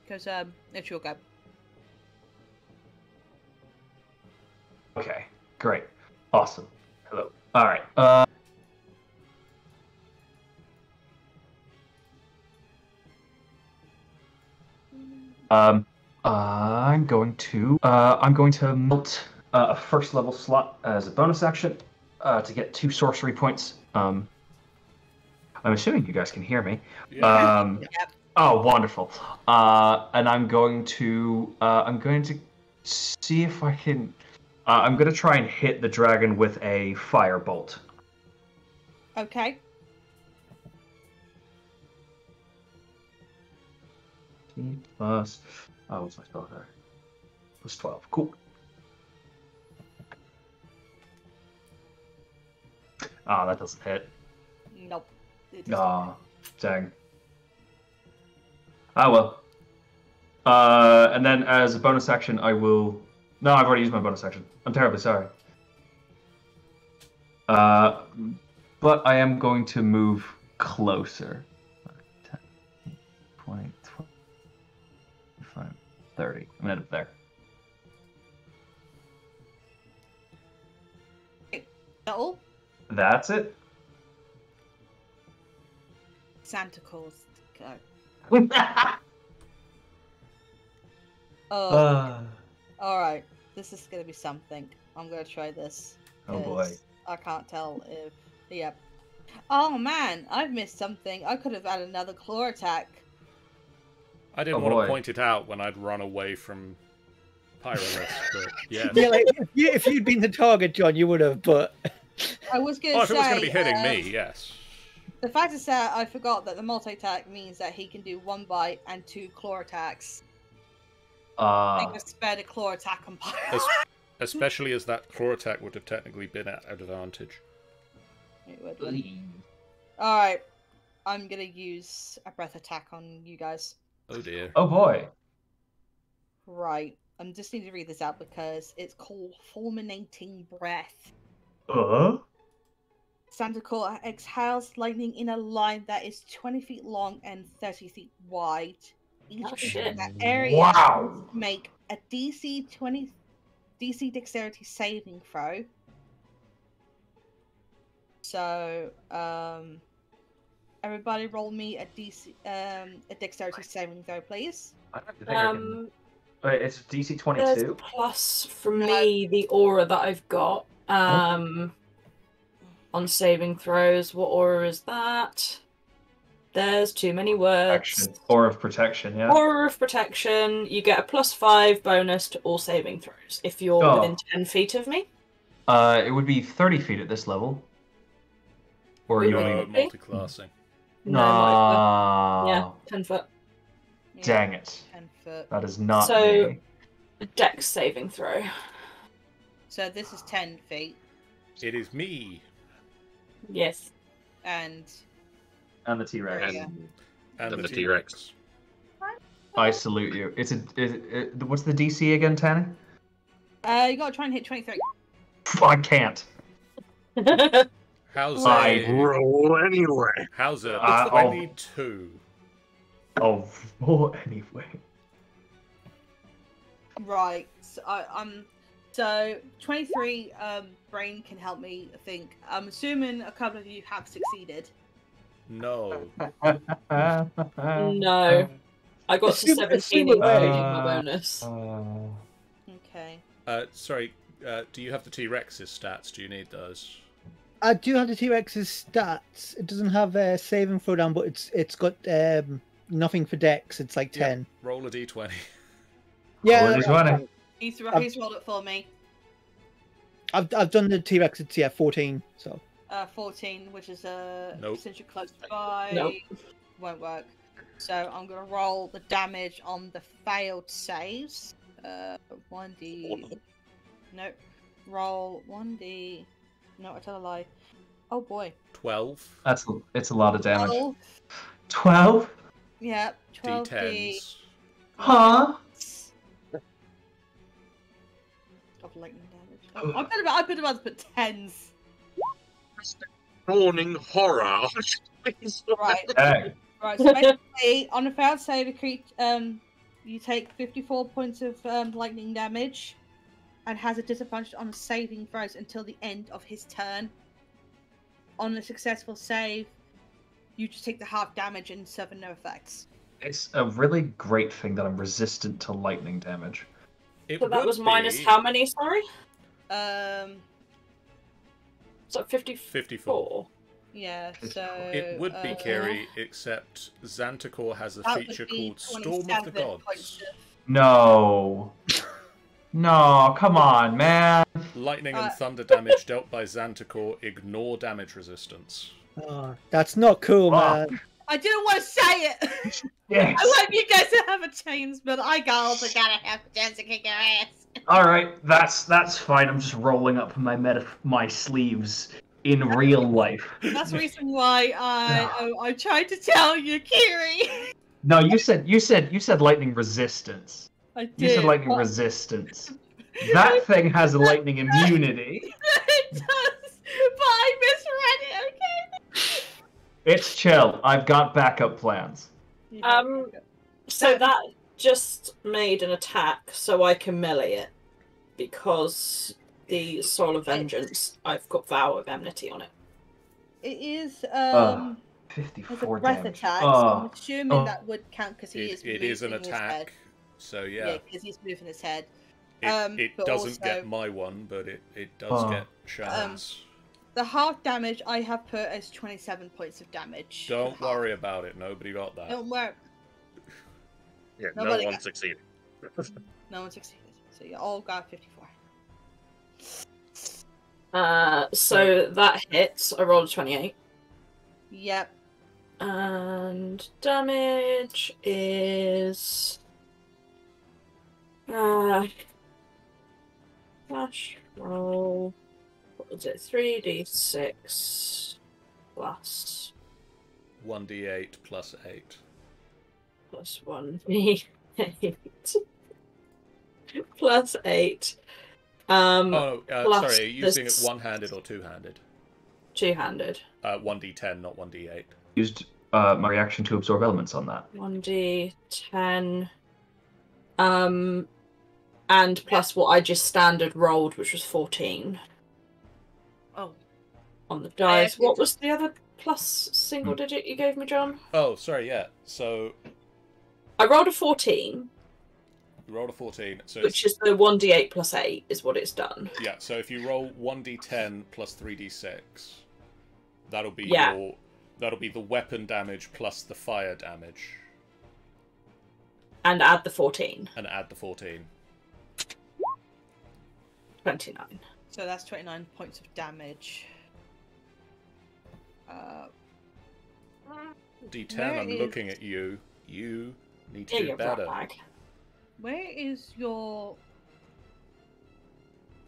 Because it's your go. Okay, great. Awesome. Hello. All right. I'm going to melt a first level slot as a bonus action to get 2 sorcery points. I'm assuming you guys can hear me. Yeah. Yep. Oh, wonderful. And I'm going to see if I can. I'm going to try and hit the dragon with a firebolt. Okay. Plus, what's my spell there? Plus 12. Cool. Ah, that doesn't hit. Nope. It doesn't. Ah, dang. Ah, well. And then as a bonus action, I will... No, I've already used my bonus action. I'm terribly sorry. But I am going to move closer. 10, 20, 25, 30. I'm gonna end up there. Is that all? That's it. Santa Claus. Go. Oh. Alright. This is gonna be something. I'm gonna try this. Oh boy. 'cause I can't tell if... Yep. Oh man, I've missed something. I could have had another claw attack. I didn't Oh, want boy. to point it out when I'd run away from perilous, but yes. Yeah, like if you'd been the target, John, you would have. But I was going Oh, to if it was going to say, be hitting me, yes. the fact is that I forgot that the multi-attack means that he can do 1 bite and 2 claw attacks. I just spared a claw attack on Pyro. Especially as that claw attack would have technically been at advantage. It would. Alright, I'm going to use a breath attack on you guys. Oh dear. Oh boy. Right, I just need to read this out because it's called Fulminating Breath. Santa Claus exhales lightning in a line that is 20 feet long and 30 feet wide. Each Oh, person shit. in that area Wow. make a DC dexterity saving throw. So, everybody roll me a dexterity saving throw, please. I don't think I can... Wait, it's DC There's a 22. plus from me, the aura that I've got. On saving throws. What aura is that? There's too many words. Protection. Aura of protection, yeah. Aura of protection. You get a +5 bonus to all saving throws if you're Oh. within 10 feet of me. It would be 30 feet at this level. Or you You're only... multi-classing. No, yeah, 10 foot. Yeah, Dang it. 10 foot. That is not So- me. A dex saving throw. So this is 10 feet, It is me. Yes. and And the T-Rex. Yeah. And the T-Rex. I salute you. It's what's the DC again, Tanny? you gotta try and hit 23. I can't. How's I a... Roll anyway. How's a Oh. 22? Oh, well, anyway. Right. So so 23. Brain can help me think. I'm assuming a couple of you have succeeded. No. No. I got to Assume- 17 assume including away. my bonus. Okay. Sorry, do you have the T-Rex's stats? Do you need those? I do have the T-Rex's stats. It doesn't have a saving throw down, but it's got nothing for Dex. It's like 10. Roll a D20. Yeah, Roll a D20. He's rolled it for me. I've done the T-Rex. It's 14. So 14, which is Nope. since you're close by, Nope. won't work. So I'm gonna roll the damage on the failed saves. 1d. Nope. Roll 1d. No, I tell a lie. Oh boy. 12. It's a lot of damage. 12. 12? Yeah. 12d. D10s. Huh? Of lightning damage. I could have put 10s. Spawning horror. Right. Hey. Right. So basically, on a failed save, you take 54 points of lightning damage, and has a disadvantage on saving throws until the end of his turn. On a successful save, you just take the half damage and suffer no effects. It's a really great thing that I'm resistant to lightning damage. It So that would was minus be how many, sorry? So 54. 54. Yeah. So It would be Kiri, except Xantakor has a that would feature be called Storm of the 27 Gods. points of- No. No, come on, man. Lightning and thunder damage dealt by Xantakor ignore damage resistance. that's not cool, Fuck. man. I didn't want to say it. Yes. I want you guys to have a chance, but I also gotta have a chance to kick your ass. All right, that's fine. I'm just rolling up my sleeves in real life. That's the reason why I tried to tell you, Kiri. No, you said lightning resistance. I did. You said lightning but resistance. That thing has a lightning immunity. It does, but I misread it. Okay. It's chill. I've got backup plans. So that just made an attack so I can melee it. Because the Soul of Vengeance, I've got Vow of Enmity on it. It is it's 54 a breath damage. attack. So I'm assuming that would count because he is. It is an moving his head. attack, so Yeah, yeah. because he's moving his head. It but doesn't get also- my one, but it does get Shannon's. the half damage I have put as 27 points of damage. Don't worry about it. Nobody got that. Don't worry. Yeah, Nobody no one got- succeeded. No one succeeded. So you all got 54. So that hits. I rolled a 28. Yep. And damage is flash roll. What was it? 3d6 plus 1d8 plus 8. plus 1d8 plus 8. Oh, plus sorry, are you using it this- one-handed or two-handed? Two-handed. 1d10, not 1d8. Used my reaction to absorb elements on that. 1d10. And plus what I just standard rolled, which was 14 Oh. on the dice. actually- What was the other plus single digit you gave me, John? Oh, sorry, yeah. So I rolled a 14, you rolled a 14. So which is the 1d8 plus 8 is what it's done. yeah. So if you roll 1d10 plus 3d6, that'll be Yeah. that'll be the weapon damage plus the fire damage, And add the 14. and add the 14. 29. So that's 29 points of damage. D10. Where I'm is- looking at you. You need to Yeah, do you're better. bag. Where is your...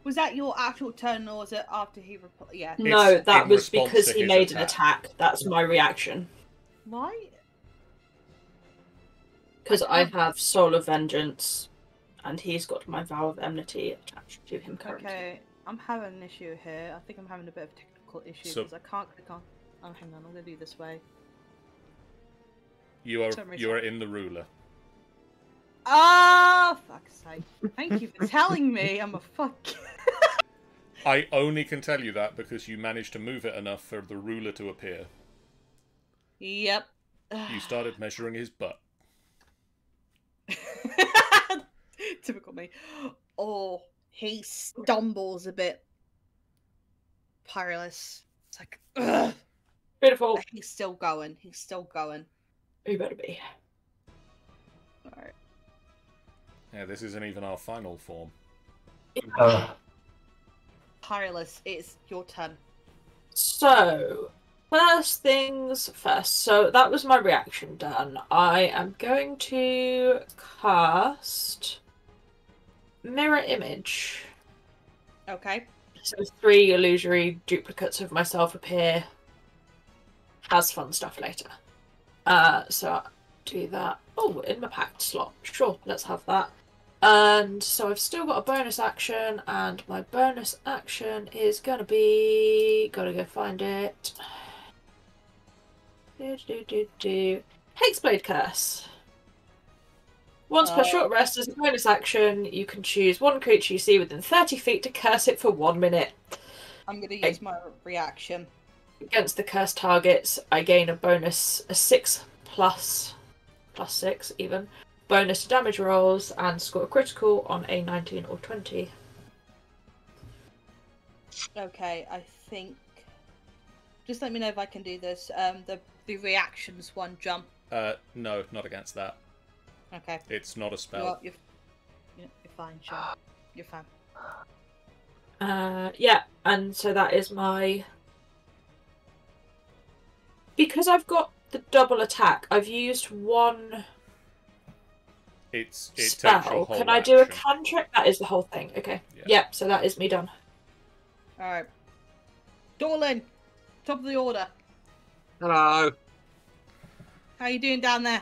Was that your actual turn, or was it after he... Yeah. No, It's that in was response because to he his made an attack. attack. That's my reaction. Why? Because I have Soul of Vengeance, and he's got my Vow of Enmity attached to him currently. Okay, I'm having an issue here. I think I'm having a bit of a technical issue So- because I can't click on... Oh, hang on. I'm going to do this way. You are For some reason. in the ruler. Ah, fuck's sake. Thank you for telling me. I'm a fuck. I only can tell you that because you managed to move it enough for the ruler to appear. Yep. You started measuring his butt. Typical me. Oh, he stumbles a bit. Perilous. It's like, ugh. Beautiful. He's still going. He's still going. You better be. Alright. Yeah, this isn't even our final form. Perilous, it's your turn. So, first things first. So that was my reaction done. I am going to cast Mirror Image. Okay. So 3 illusory duplicates of myself appear. Has fun stuff later. So I'll do that. Oh, in my packed slot. Sure, let's have that. And so I've still got a bonus action, and my bonus action is gonna be... Gotta go find it. Hexblade Curse. Once per short rest, as a bonus action, you can choose one creature you see within 30 feet to curse it for 1 minute. I'm going to use my reaction. Against the cursed targets, I gain a bonus, a 6 plus 6 even, bonus to damage rolls, and score a critical on a 19 or 20. Okay, I think... Just let me know if I can do this. The reactions one jump. No, not against that. Okay. It's not a spell. Well, you're fine, sure. You're fine. Yeah, and so that is my... Because I've got the double attack, I've used one It takes spell. your whole Can I do a action. cantrip? That is the whole thing. Okay. Yeah. Yep, so that is me done. Alright. Dorlin! Top of the order. Hello. How you doing down there?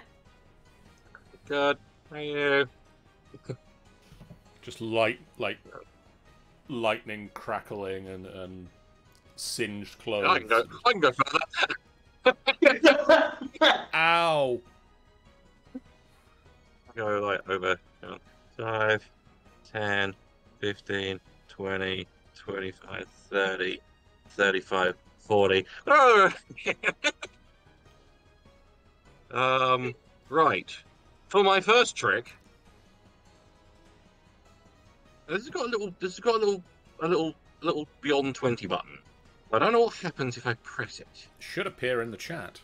Good. How are you? Just lightning crackling and singed clothes. I can go further. Ow! Go like over 5, 10, 15, 20, 25, 30, 35, 40. Oh! Right. For my first trick, this has got a little beyond 20 button. I don't know what happens if I press it. Should appear in the chat.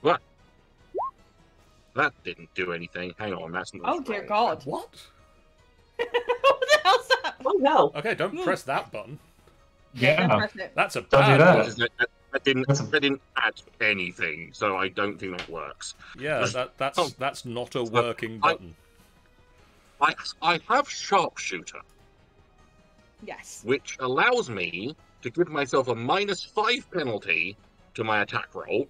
What? That didn't do anything. Hang on, that's not Oh dear wrong. God! What? What the hell's that? Oh no! Okay, don't press that button. Don't Yeah. press it. That's a Don't do bad that. button. That didn't add anything, so I don't think that works. Yeah, that's not a working button. I have sharpshooter, Yes. which allows me to give myself a -5 penalty to my attack roll.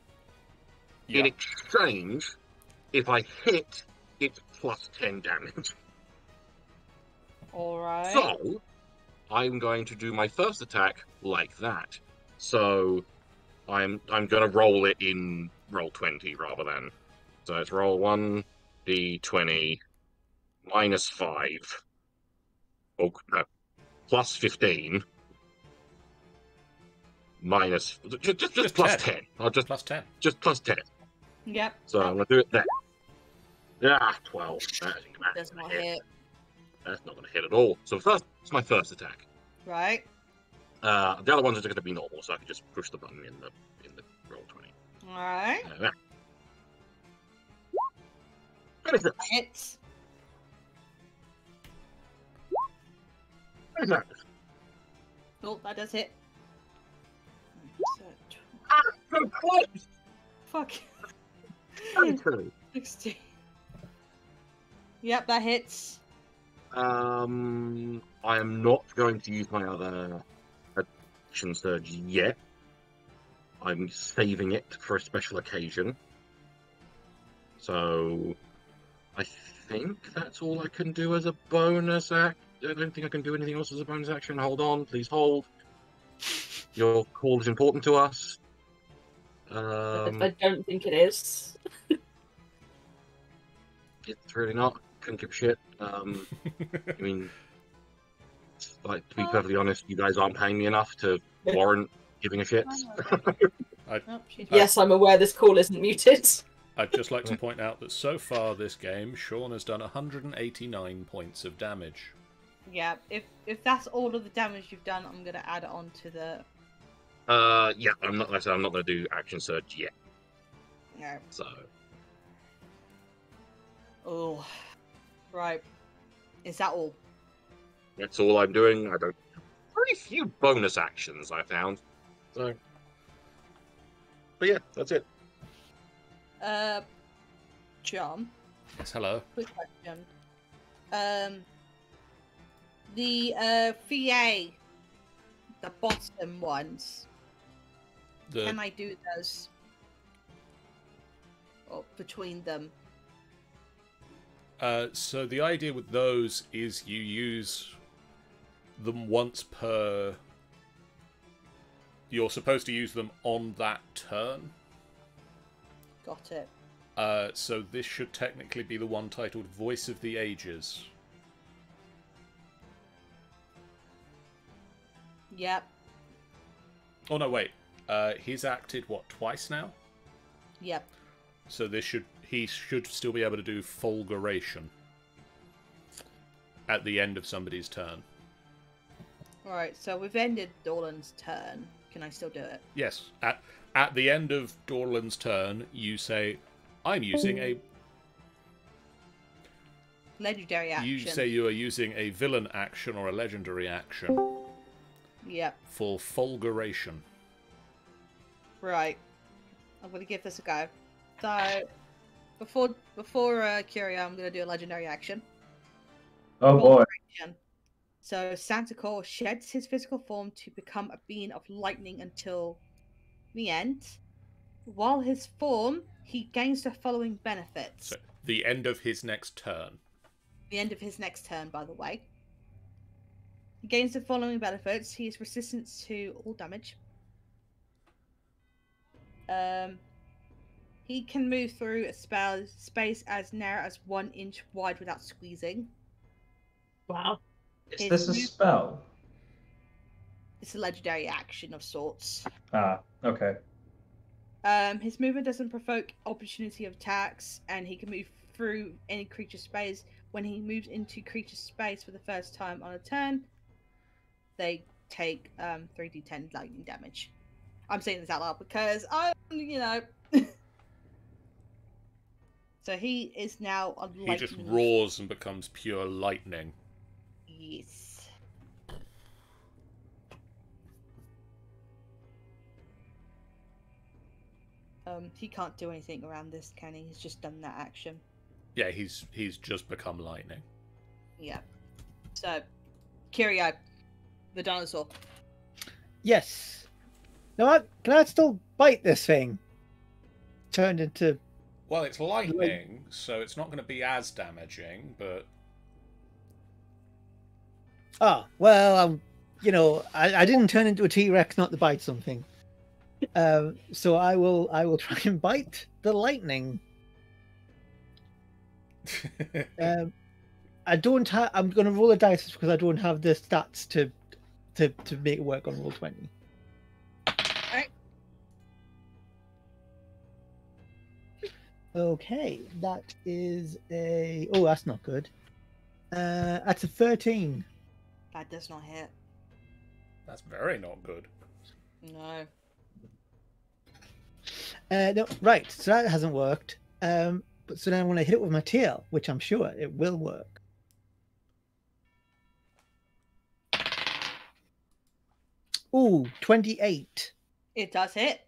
Yeah. In exchange, if I hit, it's +10 damage. All right. So, I'm going to do my first attack like that. So, I'm going to roll it in roll 20 rather than. So it's roll 1d20 -5. Oh no, +15 minus just plus 10. I'll just +10. Just +10. Yep. So I'm gonna do it there. Yeah, 12. Does not hit. That's not gonna hit at all. So first, it's my first attack. Right. The other ones are going to be normal, so I can just push the button in the roll 20. All right. There. Finish it. Hits. Finish it. Oh, that does hit. So close. Fuck. 22. 16. Yep, that hits. I am not going to use my other action surge yet. I'm saving it for a special occasion. So, I think that's all I can do as a bonus act. I don't think I can do anything else as a bonus action. Hold on, please hold. Your call is important to us. I don't think it is. It's really not. Couldn't give a shit. I mean, like, to be perfectly honest, you guys aren't paying me enough to warrant giving a shit. Yes, I'm aware this call isn't muted. I'd just like to point out that so far this game, Sean has done 189 points of damage. Yeah, if that's all of the damage you've done, I'm gonna add it on to the. Yeah, I'm not. Like I said, I'm not going to do action surge yet. No. So. Oh, right. Is that all? That's all I'm doing. I don't. Very few bonus actions I found. So. But yeah, that's it. John. Yes, hello. Quick question. The VA, the bottom ones. Can I do those? Or between them? So the idea with those is you use them once per... You're supposed to use them on that turn. Got it. So this should technically be the one titled Voice of the Ages. Yep. Oh no, wait. He's acted, what, twice now? Yep. So he should still be able to do Fulguration at the end of somebody's turn. Alright, so we've ended Dorlan's turn. Can I still do it? Yes. At the end of Dorlan's turn, you say, I'm using a... Legendary action. You say you are using a villain action or a legendary action. Yep. For Fulguration. Right. I'm going to give this a go. So, before Curio, I'm going to do a legendary action. Oh boy. So, Santa Claus sheds his physical form to become a being of lightning until the end. While his form, he gains the following benefits. So, the end of his next turn. The end of his next turn, by the way. He gains the following benefits. He is resistant to all damage. He can move through a space as narrow as 1 inch wide without squeezing. Wow. Is this a spell? It's a legendary action of sorts. Ah, okay. His movement doesn't provoke opportunity of attacks, and he can move through any creature space. When he moves into creature space for the first time on a turn, they take 3d10 lightning damage. I'm saying this out loud because So he is now on lightning. He just roars and becomes pure lightning. Yes. He can't do anything around this, can he? He's just done that action. Yeah, he's just become lightning. Yeah. So, Kirio, the dinosaur. Yes. Now, can I still bite this thing? Turned into... Well, it's lightning, so it's not going to be as damaging, but... Ah, well, I didn't turn into a T-Rex not to bite something. So I will try and bite the lightning. I don't have. I'm going to roll a dice because I don't have the stats to make it work on roll 20. Alright. Okay, that is a. Oh, that's not good. That's a 13. That does not hit. That's very not good. No. No, right. So that hasn't worked. But so then when I hit it with my tail, which I'm sure it will work. Ooh, 28. It does hit.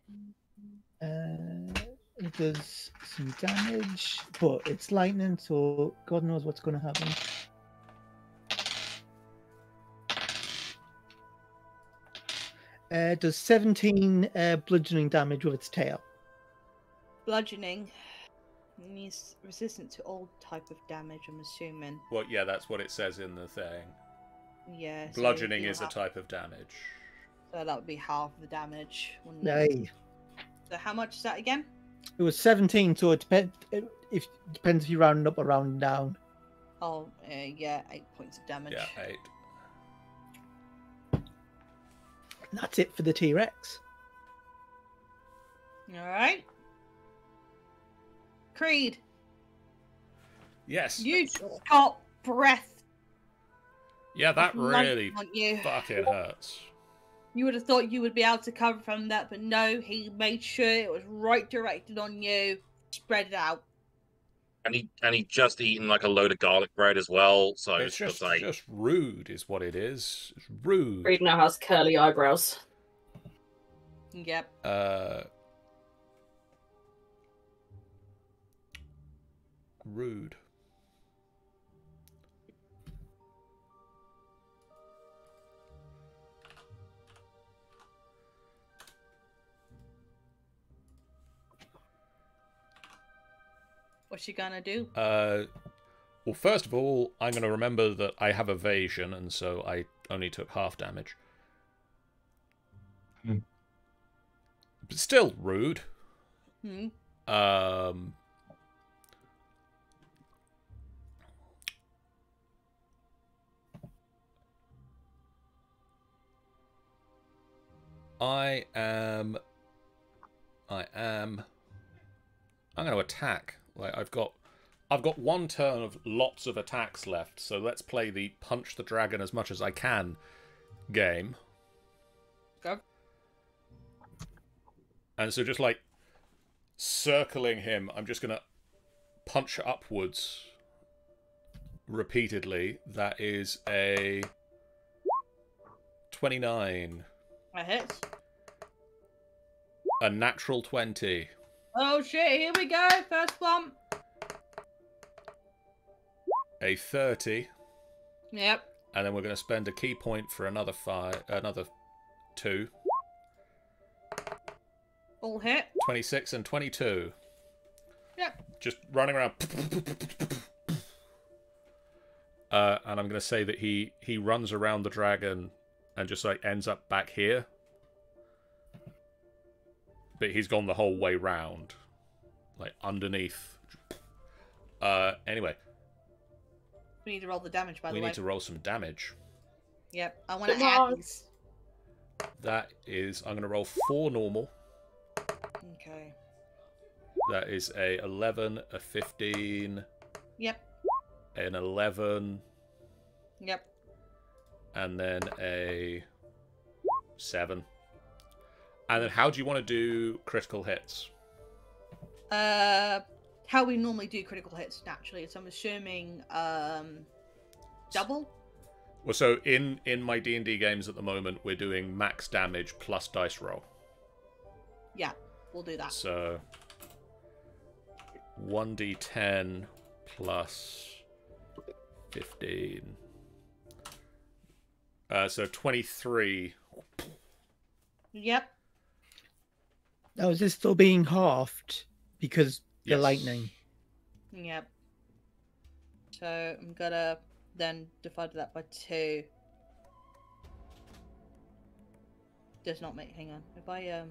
It does some damage, but it's lightning, so God knows what's going to happen. It does 17 bludgeoning damage with its tail. Bludgeoning. He's resistant to all type of damage, I'm assuming. Well, yeah, that's what it says in the thing. Yeah. Bludgeoning is a type of damage. So that would be half the damage, wouldn't it? Aye. So how much is that again? It was 17, so it depends if you round up or round down. Oh, yeah, 8 points of damage. Yeah, 8. And that's it for the T-Rex. Alright. Creed, Yes. you got breath. Yeah, that light really on you. fucking hurts. You would have thought you would be able to cover from that, but no, he made sure it was right directed on you. Spread it out. And he just eaten like a load of garlic bread as well, so It's just like rude is what it is. It's rude. Reed now has curly eyebrows. Yep. Rude. What's she gonna do? Well, first of all, I'm going to remember that I have evasion, and so I only took half damage. Hmm. But still rude. Hmm. I'm going to attack. Like I've got one turn of lots of attacks left, so let's play the punch the dragon as much as I can game. Go. And so just like circling him, I'm just going to punch upwards repeatedly. That is a 29. That hits. A natural 20. Oh shit, here we go. First one. A 30. Yep. And then we're going to spend a key point for another 2. All hit. 26 and 22. Yep. Just running around. And I'm going to say that he runs around the dragon and just like ends up back here. But he's gone the whole way round. Like underneath. Anyway. We need to roll the damage, by the way. We need to roll some damage. Yep. I want to add these. That is, I'm going to roll 4 normal. Okay. That is a 11, a 15, Yep. An 11. Yep. And then a 7. And then how do you want to do critical hits? How we normally do critical hits naturally. So I'm assuming double. Well, so in my D&D games at the moment, we're doing max damage plus dice roll. Yeah, we'll do that. So 1d10 plus 15. So 23. Yep. Now, is this still being halved because the Yes. lightning? Yep. So I'm gonna then divide that by 2. Does not make. Hang on. If I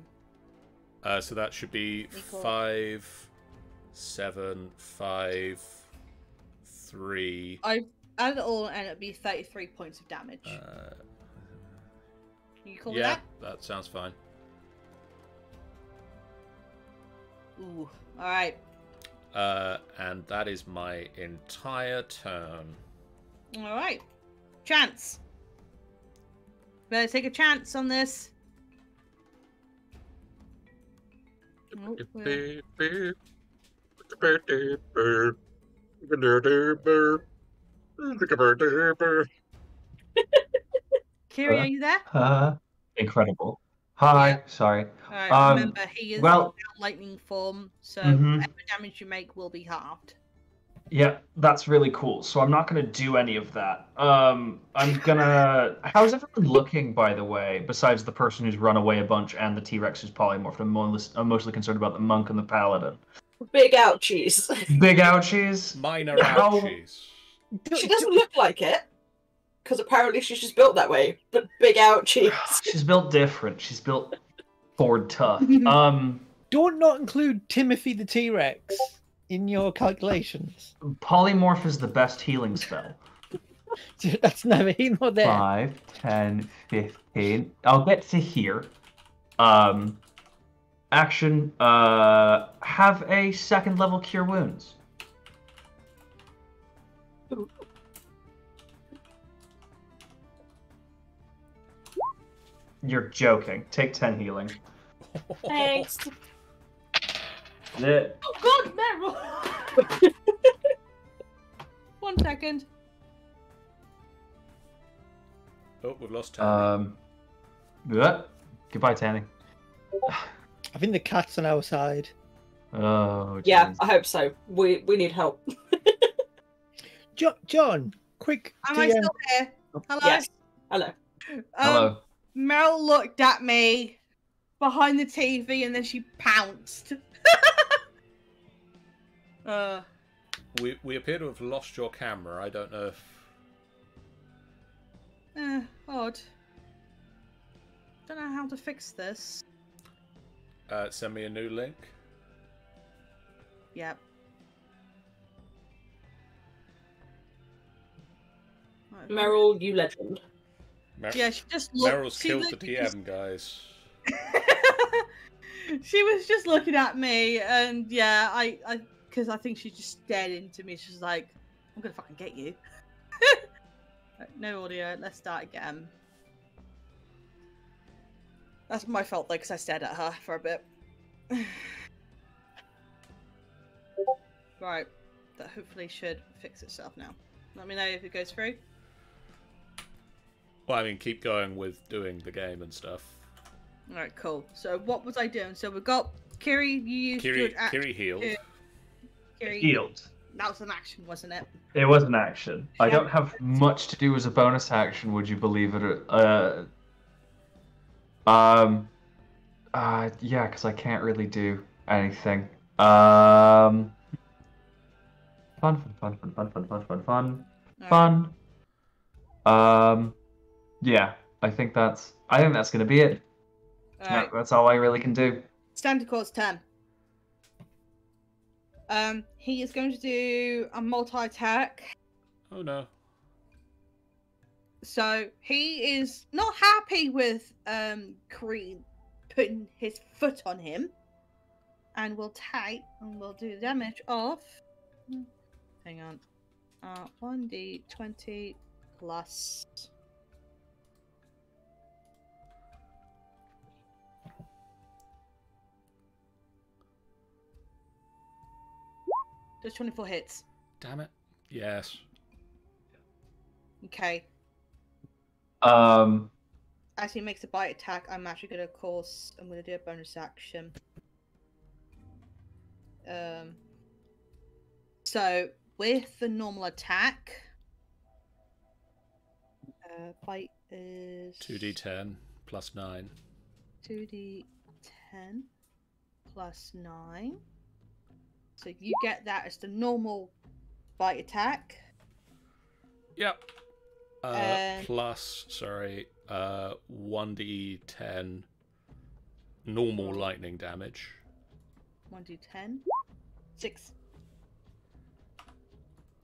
So that should be Equal. 5, 7, 5, 3. I add it all and it'd be 33 points of damage. You cool with Yeah, that? that sounds fine. Ooh. All right. And that is my entire turn. All right. Chance. Better take a chance on this. Oh, where- Kiri, are you there? Incredible. Hi, Yeah. sorry. Alright, remember he is well- in lightning form, so Mhm. whatever damage you make will be halved. Yeah, that's really cool. So I'm not going to do any of that. I'm gonna. How's everyone looking, by the way? Besides the person who's run away a bunch and the T-Rex who's polymorphed, I'm mostly concerned about the monk and the paladin. Big ouchies. Big ouchies. Minor How- ouchies. She doesn't look like it, because apparently she's just built that way. But big ouchies. She's built different. She's built Ford tough. Don't not include Timothy the T-Rex in your calculations. Polymorph is the best healing spell. That's never he's not there. 5, 10, 15. I'll get to here. Action. Have a second level cure wounds. You're joking. Take 10 healing. Thanks. The- Oh god, Meryl! 1 second. Oh, we've lost time. Yeah. Goodbye, Tanny. I think the cat's on our side. Oh, Yeah, jeez. I hope so. We need help. John, quick. Am I still here? Hello? Yes. Hello. Hello. Meryl looked at me behind the TV and then she pounced. We appear to have lost your camera. I don't know if... Odd. Don't know how to fix this. Send me a new link. Yep. Right. Meryl, you legend. Yeah, she just looked. Meryl's she killed the literally TM, guys. She was just looking at me, and yeah, because I think she just stared into me. She's like, "I'm gonna fucking get you." No audio. Let's start again. That's my fault though, because I stared at her for a bit. Right, that hopefully should fix itself now. Let me know if it goes through. Well, I mean, keep going with doing the game and stuff. Alright, cool. So what was I doing? So we've got Kiri, you used your Kiri healed. Kiri, Healed. that was an action, wasn't it? It was an action. I don't have much to do as a bonus action, would you believe it? Yeah, because I can't really do anything. Fun. Yeah, I think that's gonna be it. Alright. That's all I really can do. Standard course 10. He is going to do a multi-attack. Oh no. So he is not happy with Creed putting his foot on him. And we'll do damage of Hang on. 1d20 plus. There's 24 hits. Damn it. Yes. Okay. Um, As he makes a bite attack, I'm actually gonna I'm gonna do a bonus action. So with the normal attack, bite is 2d10 plus 9. 2d10 plus 9. So you get that as the normal bite attack. Yep. And- Plus, sorry, 1d10 normal lightning damage. 1d10. 6.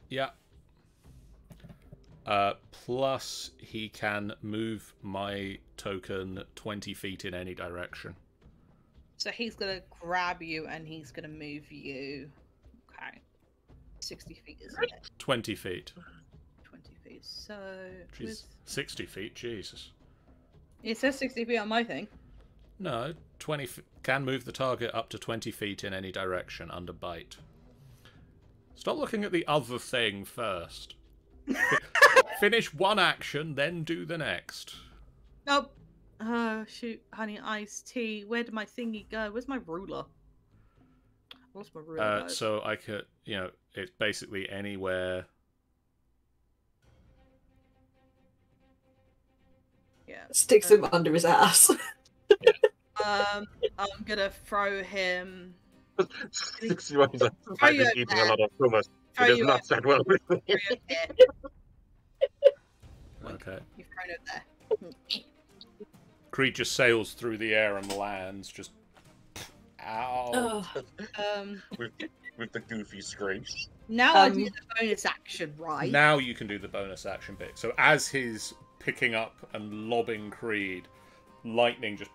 Yeah. Plus, he can move my token 20 feet in any direction. So he's gonna grab you and he's gonna move you. Okay. 60 feet, isn't it? 20 feet. 20 feet. So. Jeez, With... 60 feet, Jesus. It says 60 feet on my thing. No, 20 can move the target up to 20 feet in any direction under bite. Stop looking at the other thing first. Finish one action, then do the next. Oh. Oh, shoot. Honey, iced tea. Where did my thingy go? Where's my ruler? I lost my ruler, guys. So I could, it's basically anywhere. Yeah. Sticks him under his ass. I'm gonna throw him. 61 is Throw you eating over a lot of hummus. Throw It does you not sound well. Throw you here. Okay. You've thrown it there. Creed just sails through the air and lands, just. Ow. with the goofy scream. Now I do the bonus action, right? Now you can do the bonus action bit. So as he's picking up and lobbing Creed, lightning just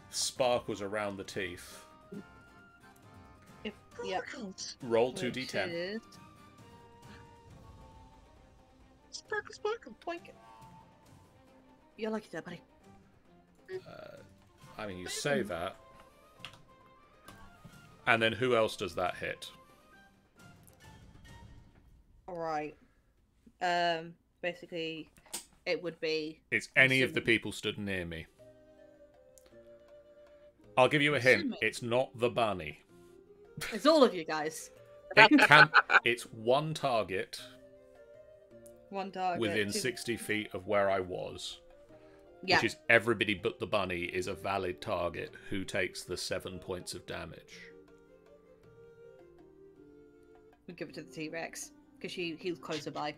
sparkles around the teeth. Yep. Roll Which 2d10. is- Sparkle, sparkle. Twink. You're lucky there, buddy. I mean, you say that. And then who else does that hit? Alright. Basically, it would be... It's any of the people stood near me. I'll give you a hint. It's not the bunny. It's all of you guys. It's one target One target. within 60 feet of where I was. Yeah. Which is everybody but the bunny is a valid target who takes the 7 points of damage. We give it to the T-Rex. Because he's closer by.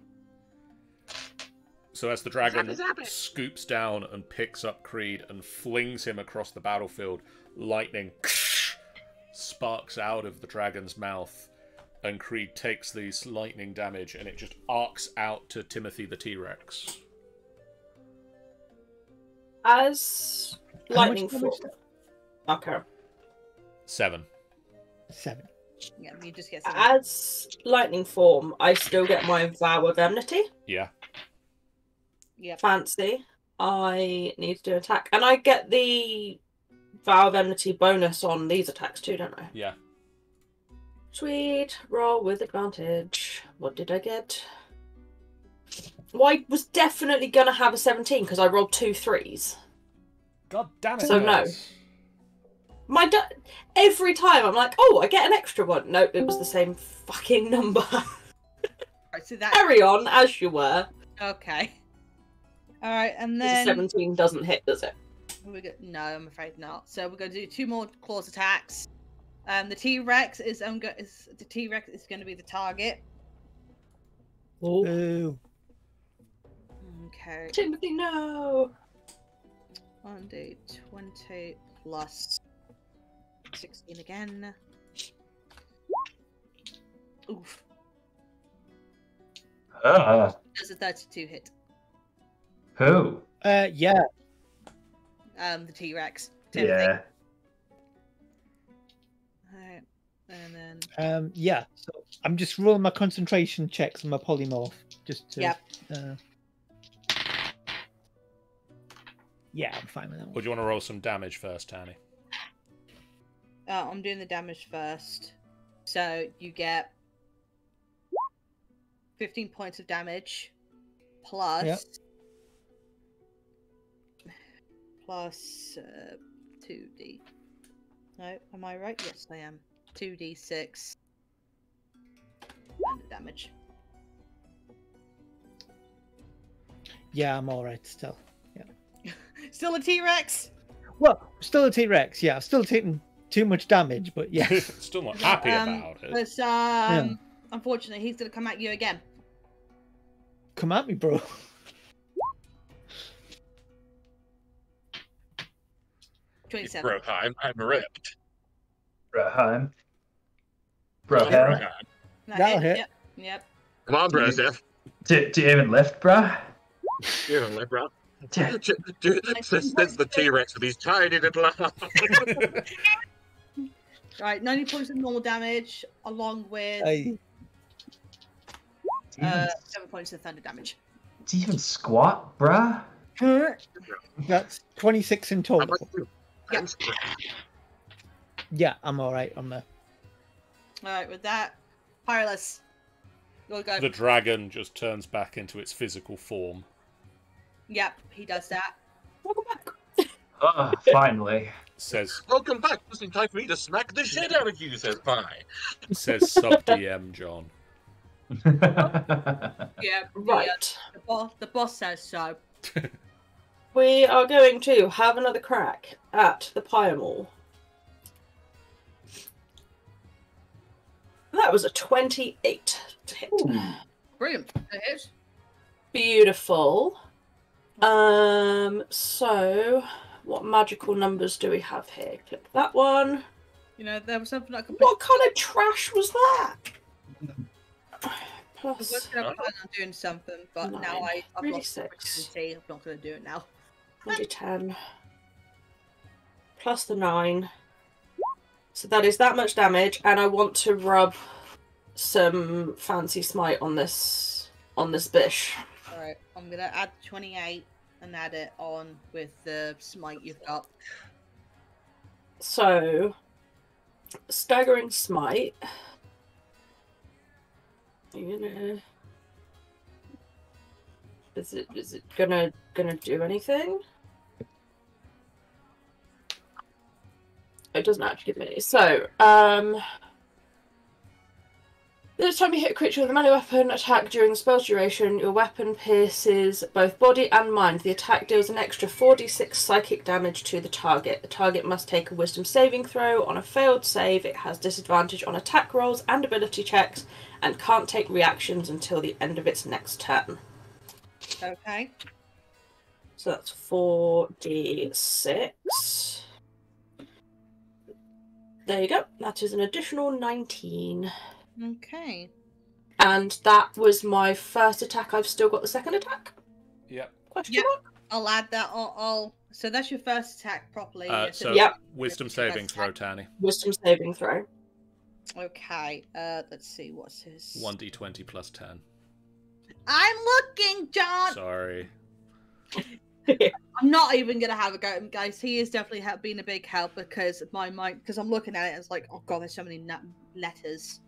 So as the dragon Zap it. scoops down and picks up Creed and flings him across the battlefield, lightning sparks out of the dragon's mouth, and Creed takes these lightning damage, and it just arcs out to Timothy the T-Rex. As lightning How much form. damage? Okay. 7. 7. Yeah, you just get some... As lightning form, I still get my vow of enmity. Yeah. Yeah. Fancy. I need to do attack. And I get the vow of enmity bonus on these attacks too, don't I? Yeah. Sweet. Roll with advantage. What did I get? Well, I was definitely going to have a 17 because I rolled 2 3s. God damn it. So no. Every time I'm like, oh, I get an extra one. Nope, it was the same fucking number. Right, so that... Carry on as you were. Okay. Alright, and The then... 17 doesn't hit, does it? No, I'm afraid not. So we're going to do 2 more claws attacks. The T-Rex is going to be the target. Oh. Ooh. Okay. Timothy, no. 1d20 plus 16 again. Oof. That's a 32 hit. Who? Yeah. The T-Rex. Yeah. Alright. And then Yeah. So I'm just rolling my concentration checks on my polymorph, just to. Yep. Yeah, I'm fine with that Or one. do you want to roll some damage first, Tanny? I'm doing the damage first. So you get 15 points of damage plus Yep. plus 2d. No, am I right? Yes, I am. 2d6 and damage. Yeah, I'm all right still. Still a T-Rex. Well, still a T-Rex. Yeah, still taking too much damage, but yeah. Still not happy about it. But unfortunately, he's gonna come at you again. Come at me, bro. 27. Broheim, I'm ripped. Broheim. Broheim. That'll hit. Yep. Come on, Broseph. Do you even lift, bruh? You don't live, bro. Yeah. This is the T-Rex with these tiny little arms. Right, 90 points of normal damage, along with I... 7 points of thunder damage. Do you even squat, bruh? That's 26 in How total. about you? Yep. Yeah, I'm all right on there. Alright, with that, Perilous. You'll go. The dragon just turns back into its physical form. Yep, he does that. Welcome back. Finally. Says Welcome back. Just in time for me to smack the shit out of you, says Pie. sub DM John. Yeah, Right. The boss says so. We are going to have another crack at the Pyramol. That was a 28 to hit. Brilliant. It is. Beautiful. So what magical numbers do we have here? Click that one. You know, there was something I could put. What kind of trash was that? I was Plus going to plan on doing something, but now I've lost the 36. opportunity. I'm not going to do it now. 1d10 plus the 9. So that is that much damage, and I want to rub some fancy smite on this bish. Alright, I'm going to add 28 and add it on with the smite you've got. So staggering smite. Is it gonna do anything? It doesn't actually give me any. So, this time you hit a creature with a melee weapon attack during the spell's duration, your weapon pierces both body and mind. The attack deals an extra 4d6 psychic damage to the target. The target must take a wisdom saving throw. On a failed save, it has disadvantage on attack rolls and ability checks, and can't take reactions until the end of its next turn. Okay. So that's 4d6. There you go. That is an additional 19. Okay. And that was my first attack. I've still got the second attack? Yep. Question Yep. mark? I'll add that. So that's your first attack properly. So Yep. wisdom saving throw, Tanny. Wisdom saving throw. Okay. Let's see. What's his? 1d20 plus 10. I'm looking, John. Sorry. I'm not even gonna have a go at him, guys. He has definitely been a big help because of my mind. Because I'm looking at it, it's like, oh god, there's so many letters.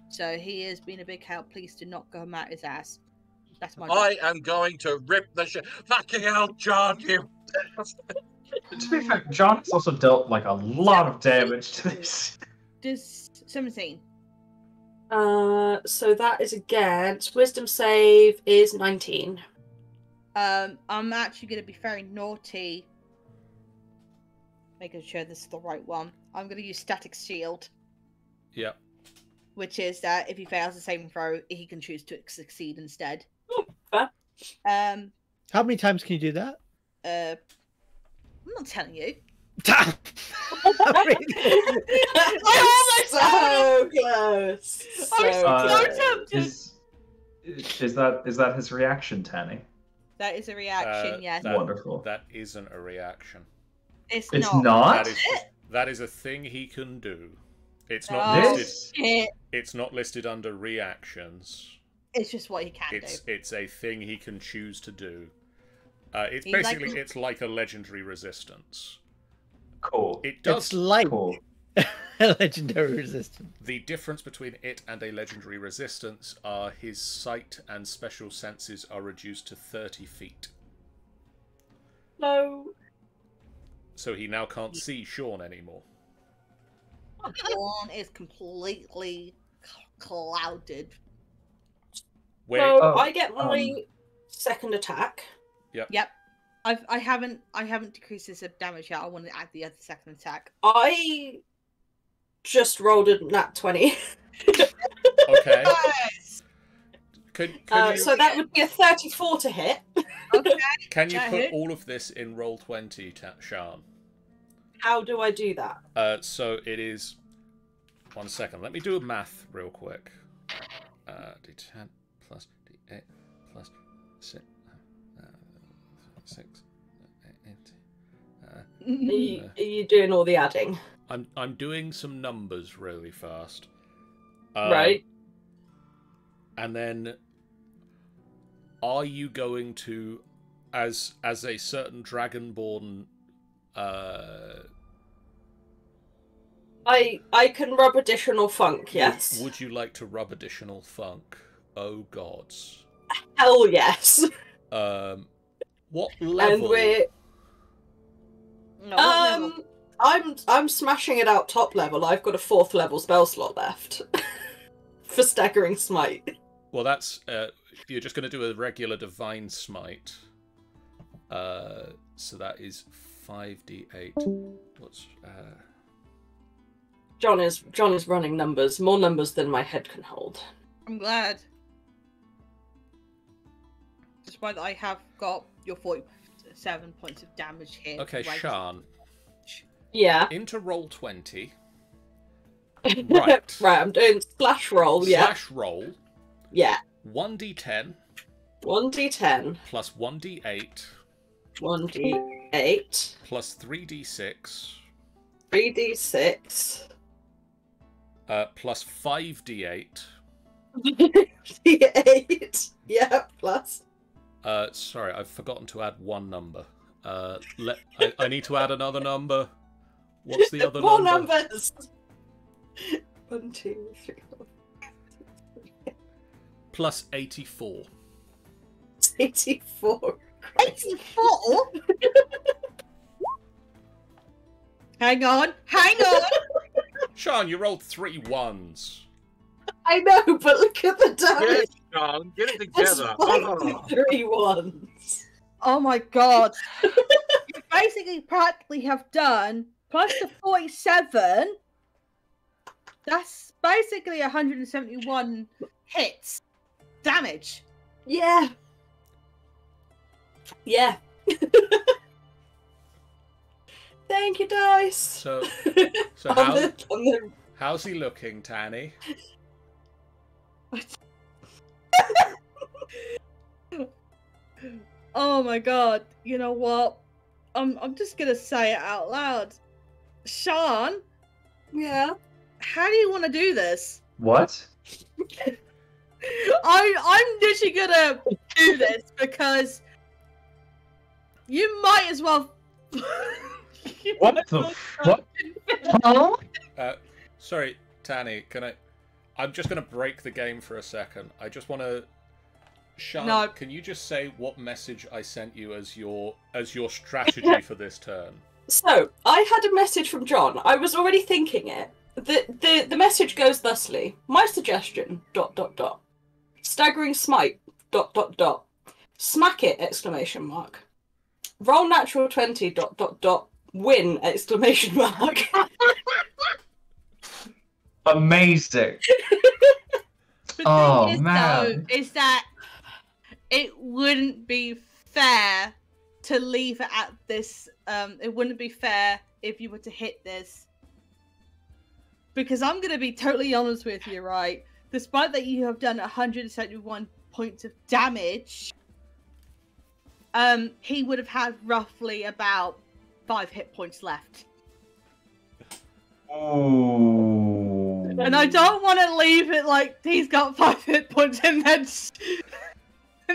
So he has been a big help. Please do not go at his ass. That's my. I am going to rip the shit. Fucking hell, John, you. To be fair, John has also dealt like a lot of damage to this. Does 17? So that is against wisdom save is 19. I'm actually going to be very naughty, making sure this is the right one. I'm going to use static shield, Yep. which is that if he fails the saving throw, he can choose to succeed instead. Fair. How many times can you do that? I'm not telling you. So close. I was so tempted. Is that his reaction, Tanny? That is a reaction, yes. Wonderful. That isn't a reaction. It's It's not. not? That is a thing he can do. It's not Oh, listed. shit. It's not listed under reactions. It's just what he can do. It's a thing he can choose to do. It's He's basically like- it's like a legendary resistance. Cool. It does. It's like Cool. a legendary resistance. The difference between it and a legendary resistance are his sight and special senses are reduced to 30 feet. No. So he now can't see Sean anymore. Dawn is completely clouded. Wait, So Oh, I get my second attack. Yep. I haven't decreased this damage yet. I want to add the other second attack. I just rolled a nat 20. okay. Yes. Can you, So that would be a 34 to hit. Okay. can you that put hit. all of this in roll 20, Sean? How do I do that? So it is. 1 second. Let me do a math real quick. D10 plus D8 plus 6. 6. 8. Are you doing all the adding? I'm doing some numbers really fast. Right. And then, are you going to, as a certain dragonborn? I can rub additional funk, yes. Would you like to rub additional funk? Oh gods. Hell yes. What level? And we're No, what level? I'm smashing it out top level. I've got a 4th level spell slot left. For staggering smite. Well, that's you're just going to do a regular divine smite. So that is 5d8. What's John is running numbers, more numbers than my head can hold. I'm glad. Despite that I have got your 47 points of damage here. okay, right? Sean. Yeah. Into roll 20. Right. Right, I'm doing splash roll, yeah. Slash roll. Yeah. 1d10 1d10 plus 1d8 1d8 plus 3d6 3d6 plus 5d8. d8. Yeah, plus. Sorry, I've forgotten to add one number. I need to add another number. What's the other More number? numbers. 1, 2, 3, 4. Plus 84. 84. 84? Hang on. Sean, you rolled 3 1s. I know, but look at the damage. Yes, Sean, get it It's together. 3 ones. Oh my god. You basically practically have done plus the 47. That's basically 171 hits damage. Yeah. Yeah. Thank you, dice. So On the how's he looking, Tanny? Oh my god. You know what? I'm just gonna say it out loud. Sean, yeah. how do you want to do this? What? I'm literally gonna do this because you might as well. What the fuck? Huh? Sorry, Tanny, can I... I'm just going to break the game for a second. I just want to... Sean, No. can you just say what message I sent you as your strategy for this turn? So, I had a message from John. I was already thinking it. The message goes thusly. My suggestion, ... Staggering smite, ... Smack it, exclamation mark. Roll natural 20, ... Win, exclamation mark. Amazing. The Oh, thing is, man. though, is that it wouldn't be fair to leave it at this. It wouldn't be fair if you were to hit this. Because I'm going to be totally honest with you, right? Despite that you have done 171 points of damage, he would have had roughly about 5 hit points left. Ooh. And I don't want to leave it like he's got 5 hit points and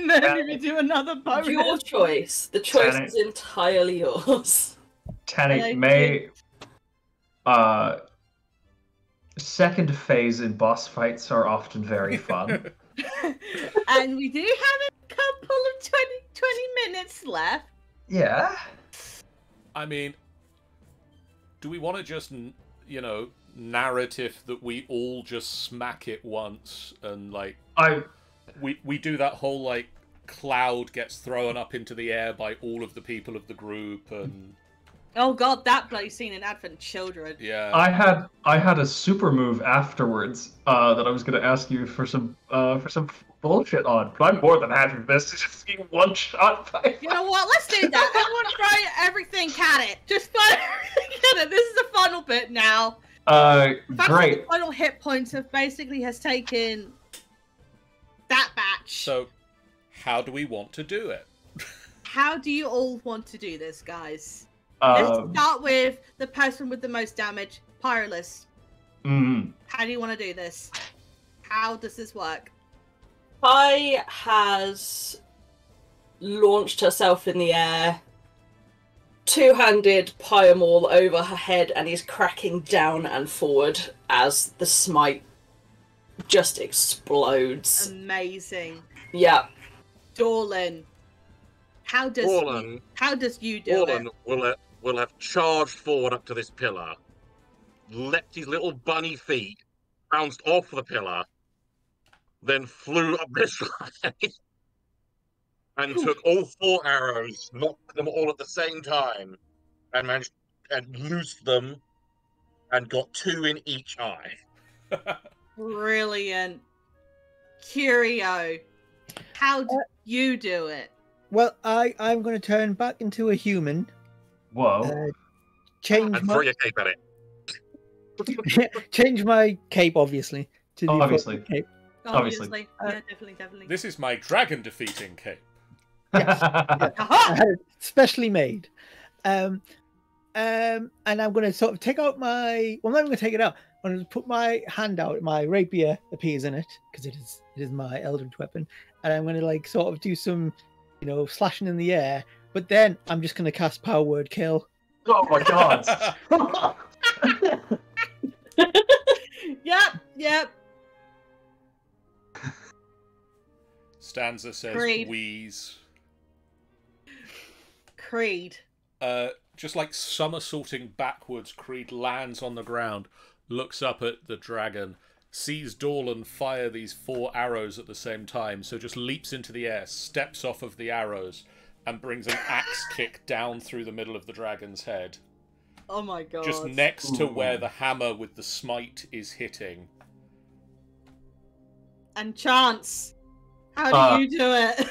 then we do another bonus. Your choice. The choice is entirely yours. Tannic, second phase in boss fights are often very fun. And we do have a couple of 20 minutes left. Yeah. I mean, do we want to just, narrative that we all just smack it once and, we do that whole, cloud gets thrown up into the air by all of the people of the group and... Oh god, that bloody scene in Advent Children. Yeah. I had a super move afterwards that I was going to ask you for some bullshit on, but I'm more than happy for this. Just being one shot by. You know what? Let's do that. Everyone throw everything at it. Just throw everything at it. This is the final bit now. Great. The final hit points has taken that batch. So, how do we want to do it? How do you all want to do this, guys? Let's start with the person with the most damage, Perilous. How do you want to do this? How does this work? Pi has launched herself in the air, two-handed Pyamol over her head, and is cracking down and forward as the smite just explodes. Amazing. Yeah. Dorlan, how does you do it? Will have charged forward up to this pillar, leapt his little bunny feet, bounced off the pillar, then flew up this way, and took all 4 arrows, knocked them all at the same time, and managed and loosed them, and got 2 in each eye. Brilliant. Curio, how do you do it? Well, I'm going to turn back into a human. Whoa. Change and throw your cape at it. Change my cape, obviously. To the Obviously. Cape. Obviously. Yeah, definitely. This is my dragon defeating cape. Yes. Yeah. I had it specially made. And I'm going to sort of take out my... Well, I'm not going to take it out. I'm going to put my hand out. My rapier appears in it, because it is my eldritch weapon. And I'm going to, sort of do some, slashing in the air. But then I'm just going to cast Power Word Kill. Oh my god! Yep. Stanza says Creed. wheeze. Creed. Just somersaulting backwards, Creed lands on the ground, looks up at the dragon, sees Dorlan fire these 4 arrows at the same time, so just leaps into the air, steps off of the arrows, and brings an axe kick down through the middle of the dragon's head. Oh my god. Just next to where the hammer with the smite is hitting. And Chance, how do you do it?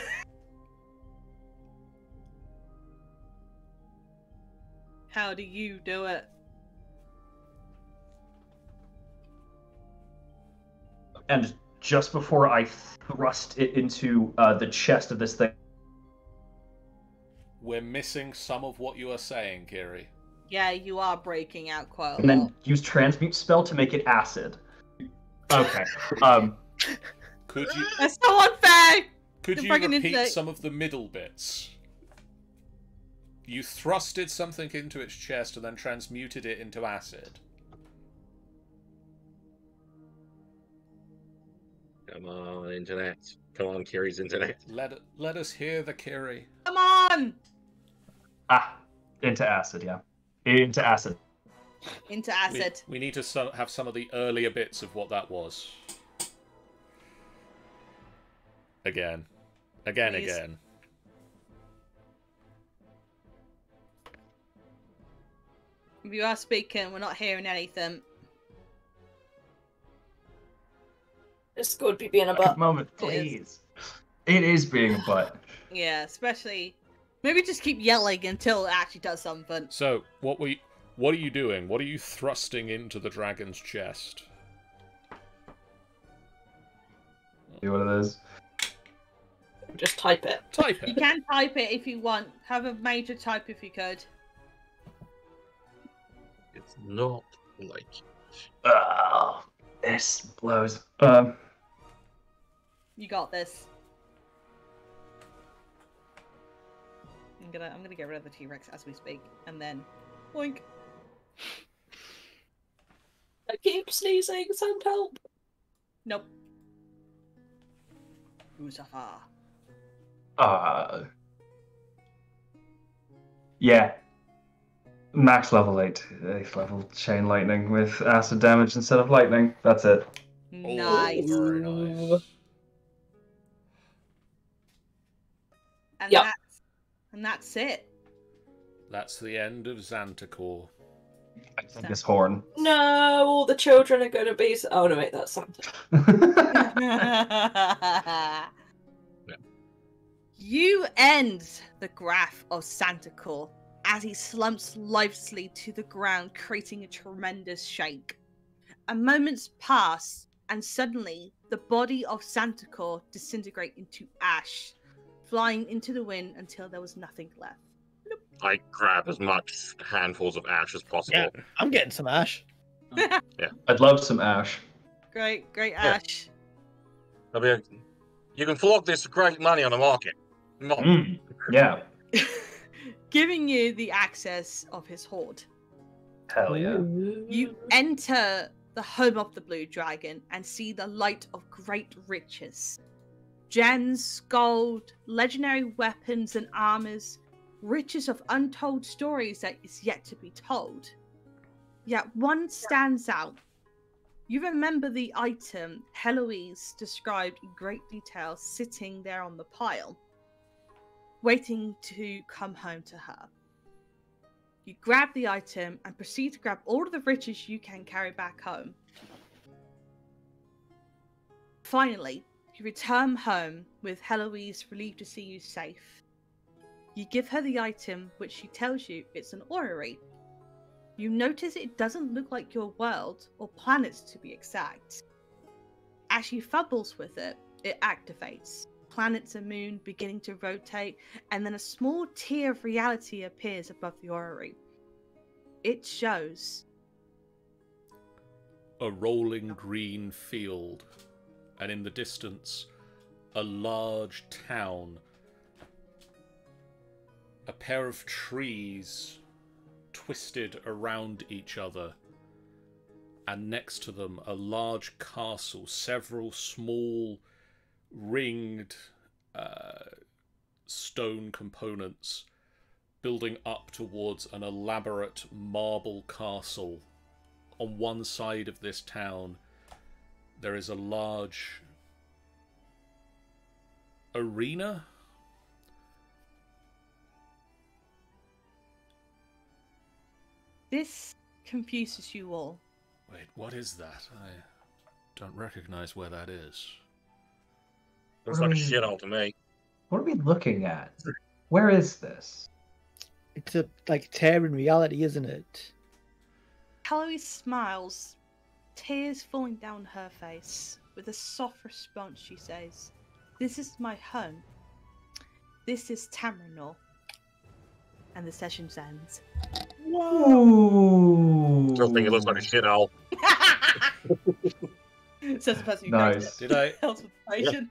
How do you do it? And just before I thrust it into the chest of this thing... We're missing some of what you are saying, Kiri. Yeah, you are breaking out quite a lot. And then use transmute spell to make it acid. Okay. Could you... That's so unfair! Could you repeat some of the middle bits? You thrusted something into its chest and then transmuted it into acid. Come on, internet. Come on, Kiri's internet. Let us hear the Kiri. Come on! Into acid, yeah. Into acid. Into acid. We need to have some of the earlier bits of what that was. Again. Please. If you are speaking, we're not hearing anything. This could be being a butt. Moment, please. It is being a butt. Yeah, especially... Maybe just keep yelling until it actually does something. So, what are you doing? What are you thrusting into the dragon's chest? See what it is? Just type it. Type it. You can type it if you want. Have a major type if you could. It's not like... This blows. You got this. I'm gonna get rid of the T-Rex as we speak, and then boink. I keep sneezing. Send help. Nope. Mustafa. Yeah. Max level 8. 8th level chain lightning with acid damage instead of lightning. That's it. Nice. Oh, very nice. And Yep. that's it. That's the end of Xantacore. I think this horn. No, all the children are going to be. Oh no, wait, that's Santa. You end the graph of Xantacore as he slumps lifelessly to the ground, creating a tremendous shake. A moment's pass, and suddenly the body of Xantacore disintegrates into ash, flying into the wind until there was nothing left. I grab as much handfuls of ash as possible. Yeah, I'm getting some ash. I'd love some ash. Great Yeah. ash. I mean, you can flog this for great money on the market. Yeah. Giving you the access of his hoard. Hell yeah. You enter the home of the Blue Dragon and see the light of great riches. Gems, gold, legendary weapons and armors, riches of untold stories that is yet to be told. Yet one stands out. You remember the item Heloise described in great detail sitting there on the pile, waiting to come home to her. You grab the item and proceed to grab all of the riches you can carry back home. Finally, you return home with Heloise relieved to see you safe. You give her the item, which she tells you it's an orrery. You notice it doesn't look like your world, or planets to be exact. As she fumbles with it, it activates. Planets and moon beginning to rotate, and then a small tear of reality appears above the orrery. It shows A rolling green field, and in the distance, a large town. A pair of trees twisted around each other, and next to them a large castle, several small ringed stone components building up towards an elaborate marble castle. On one side of this town there is a large arena. this confuses you all. Wait, what is that? I don't recognize where that is. Looks like a shithole to me. What are we looking at? Where is this? It's a like tear in reality, isn't it? Heloise smiles, tears falling down her face. With a soft response, she says, "This is my home. This is Tamrinor." And the session ends. Whoa! Still think it looks like a shithole. Says the person who Nice. Did I, Health information.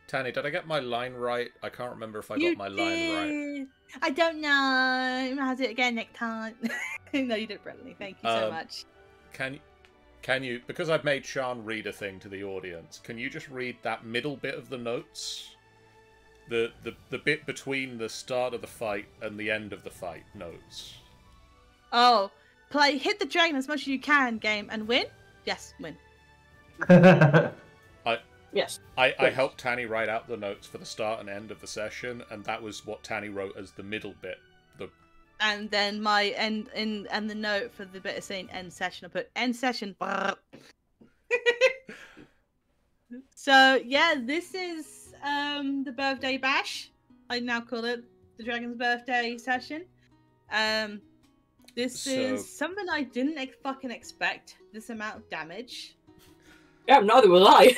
Tanny, did I get my line right? I can't remember if I got my line right. did. I don't know. I'll do it again next time. No, you did brilliantly. Thank you so much. Can you, because I've made Sean read a thing to the audience, can you just read that middle bit of the notes? The bit between the start of the fight and the end of the fight notes. Oh, play hit the dragon as much as you can game and win? Yes, win. Yes. I helped Tanny write out the notes for the start and end of the session, and that was what Tanny wrote as the middle bit. And then my end and the note for the bit of saying end session, I put end session. So yeah, this is the birthday bash. I now call it the Dragon's birthday session. This is something I didn't fucking expect. This amount of damage. Yeah, neither will I.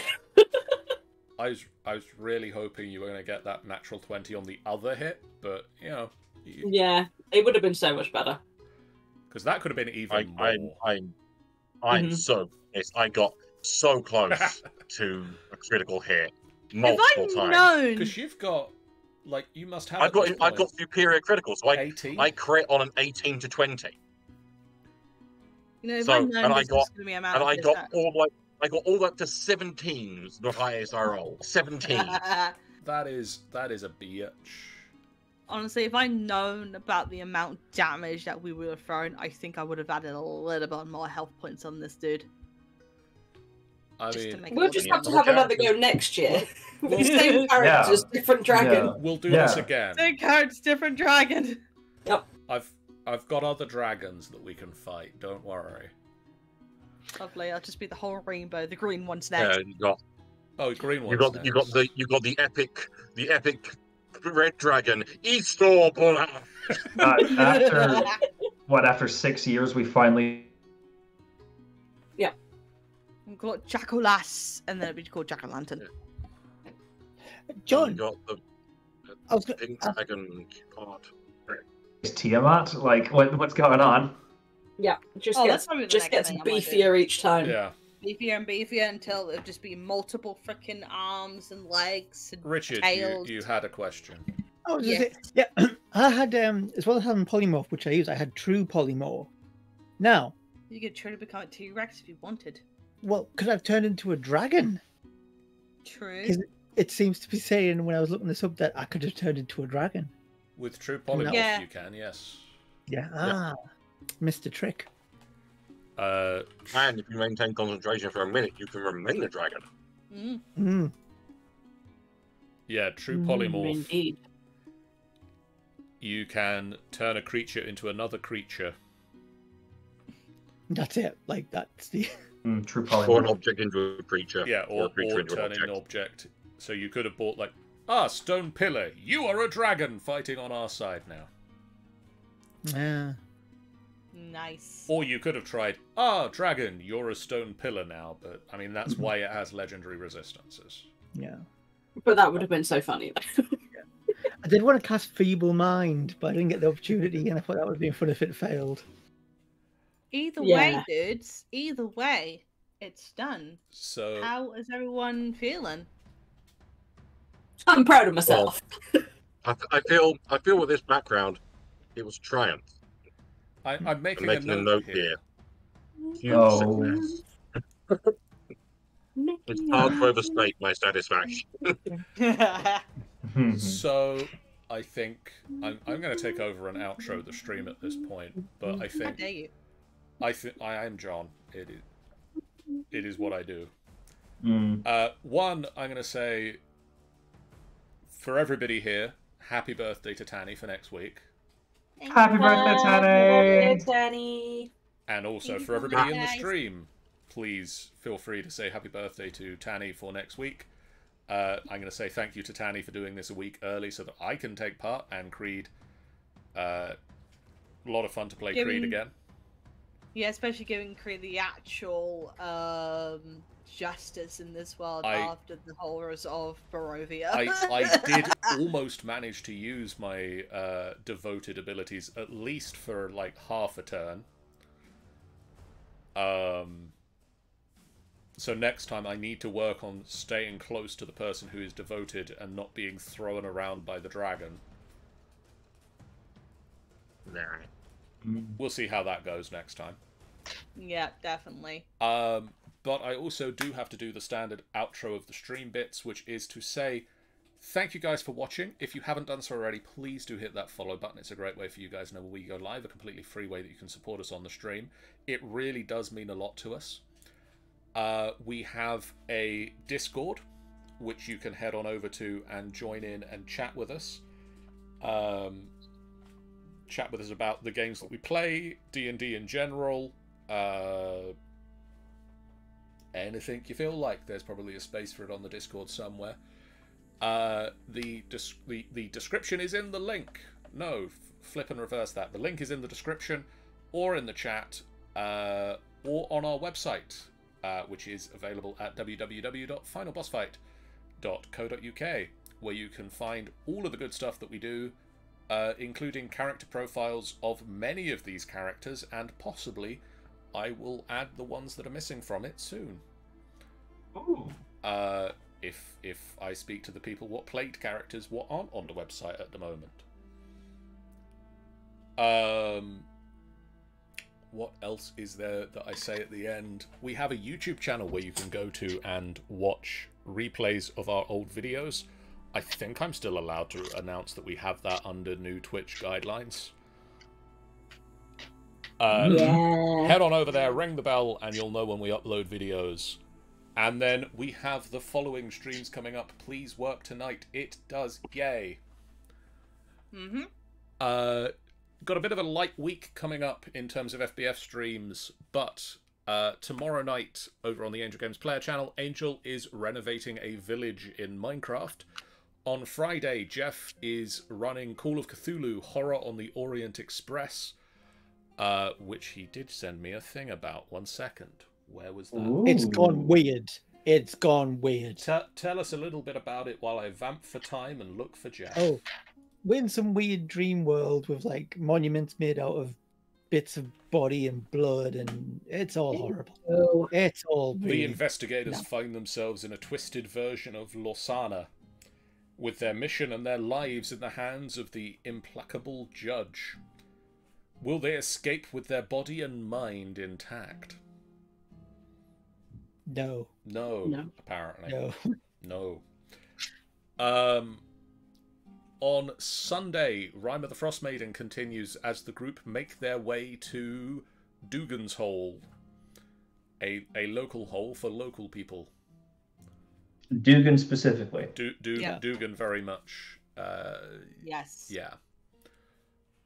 I was really hoping you were going to get that natural 20 on the other hit, but you know. Yeah, it would have been so much better. Because that could have been even more. I'm so pissed. I got so close to a critical hit If multiple I'd times. known, Because you've got, like, you must have. I've got superior critical, so 18. I crit on an 18 to 20. you know, if So I'd known and I this was got going to be a amount and of I this, got all up to 17s, the highest I rolled. 17. That is a bitch. honestly, if I'd known about the amount of damage that we would have thrown, I think I would have added a little bit more health points on this dude. I Just to mean, make it We'll look just good. have to have another go next year. With the same characters, different dragon. Yeah. we'll do Yeah. this again. Same cards, different dragon. I've got other dragons that we can fight. Don't worry. Lovely. I'll just be the whole rainbow. The green one's Yeah, next. you got Green you ones. got the epic red dragon Easter. After 6 years, we finally. We've got Jack-o'-lass, and then it'll be called Jack-o'-lantern. John, You got the I was gonna pink ask- dragon card. Is Tiamat? Like, what's going on? Yeah, just Oh, gets, that's probably the just next gets thing I might do. beefier each time. Yeah, beefier and beefier until it'll just be multiple freaking arms and legs and Richard, tails. you had a question. I was Yes. just say, yeah, I had as well as having polymorph, which I use, I had true polymorph. Now, You could try to become a T-Rex if you wanted. well, because I've turned into a dragon. True. Is It seems to be saying when I was looking this up that I could have turned into a dragon. With true polymorph, Yeah. you can, yes. Yeah. Missed a trick. And if you maintain concentration for a minute, you can remain a dragon. Mm. Mm. Yeah, true polymorph. Indeed. You can turn a creature into another creature. That's it. Like that's the. True Or an polymorph. object into a creature. Yeah, or or a creature into an turn object. an object. So you could have bought, like, stone pillar, you are a dragon fighting on our side now. Yeah. Nice. Or you could have tried, dragon, you're a stone pillar now, but, I mean, that's why it has legendary resistances. Yeah. But that would have been so funny. I did want to cast Feeble Mind, but I didn't get the opportunity, and I thought that would be fun if it failed. Either Yeah. way, dudes. Either way, it's done. So, How is everyone feeling? I'm proud of myself. I feel with this background, it was triumph. I'm I'm making making a note here. Huge Oh. success. It's hard to overstate my satisfaction. So, I think I'm going to take over and outro the stream at this point, but I How think dare you? I am John. It is what I do. Mm. One, I'm going to say, for everybody here, happy birthday to Tanny for next week. Happy birthday, Tanny! Tanny! And also Thank for you, everybody in the guys. stream, please feel free to say happy birthday to Tanny for next week. I'm going to say thank you to Tanny for doing this a week early so that I can take part, and Creed. A lot of fun to play Creed again. Yeah, especially giving Kree the actual justice in this world I- after the horrors of Barovia. I did almost manage to use my devoted abilities at least for like half a turn. So next time I need to work on staying close to the person who is devoted and not being thrown around by the dragon. We'll see how that goes next time. Yeah, definitely. But I also do have to do the standard outro of the stream bits, which is to say thank you guys for watching. If you haven't done so already, please do hit that follow button. It's a great way for you guys to know when we go live, a completely free way that you can support us on the stream. It really does mean a lot to us. We have a Discord, which you can head on over to and join in and chat with us. Chat with us about the games that we play, D&D in general, anything you feel like. There's probably a space for it on the Discord somewhere. The description is in the link. No, flip and reverse that. The link is in the description, or in the chat, or on our website, which is available at www.finalbossfight.co.uk, where you can find all of the good stuff that we do, including character profiles of many of these characters, and possibly I will add the ones that are missing from it soon. Ooh. If I speak to the people what played characters what aren't on the website at the moment. What else is there that I say at the end? We have a YouTube channel where you can go to and watch replays of our old videos. I think I'm still allowed to announce that we have that under new Twitch guidelines. Yeah. Head on over there, ring the bell, and you'll know when we upload videos. And then we have the following streams coming up. Please work tonight. It does. Yay. Mm-hmm. Got a bit of a light week coming up in terms of FBF streams, but tomorrow night over on the Angel Games Player channel, Angel is renovating a village in Minecraft. On Friday, Jeff is running Call of Cthulhu Horror on the Orient Express, which he did send me a thing about. 1 second. Where was that? Ooh. It's gone weird. It's gone weird. Tell us a little bit about it while I vamp for time and look for Jeff. Oh, we're in some weird dream world with like monuments made out of bits of body and blood, and it's all horrible. Oh. It's all The really... investigators no. find themselves in a twisted version of Losana, with their mission and their lives in the hands of the implacable judge. Will they escape with their body and mind intact? No. No, apparently. No. On Sunday, Rime of the Frost Maiden continues as the group make their way to Dugan's Hole, a local hole for local people. Dugan specifically. Yeah. Dugan very much. Yes. Yeah.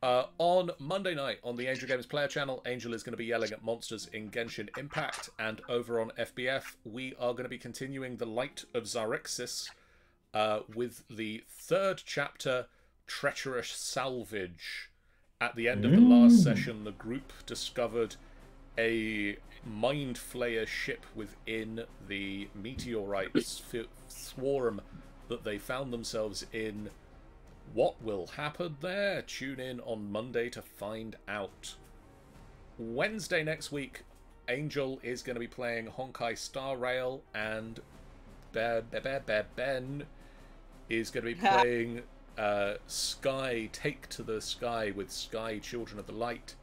On Monday night on the Angel Games Player channel, Angel is going to be yelling at monsters in Genshin Impact, and over on FBF, we are going to be continuing the Light of Zarexis with the 3rd chapter, Treacherous Salvage. At the end of the last session, the group discovered a Mind Flayer ship within the meteorite swarm that they found themselves in. What will happen there? Tune in on Monday to find out. Wednesday next week, Angel is going to be playing Honkai Star Rail, and Ben is going to be playing Sky Take to the Sky with Sky Children of the Light.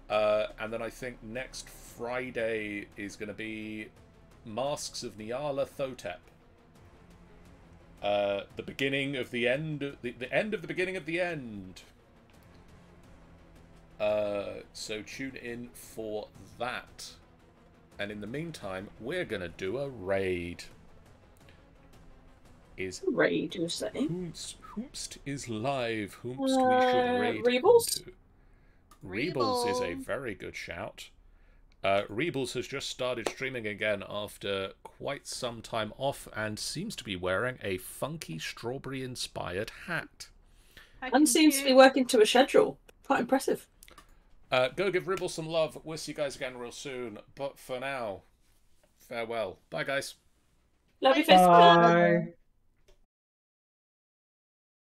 And then I think next Friday is going to be Masks of Nyala Thotep. The beginning of the end, the end of the beginning of the end. So tune in for that. And in the meantime, we're gonna do a raid. Raid, you say? Whomst is live. Whomst we should raid Rebels? into. Rebels is a very good shout. Rebels has just started streaming again after quite some time off and seems to be wearing a funky strawberry-inspired hat. And seems to be working to a schedule. Quite impressive. Go give Rebels some love. We'll see you guys again real soon. But for now, farewell. Bye, guys. Love you, face. Bye.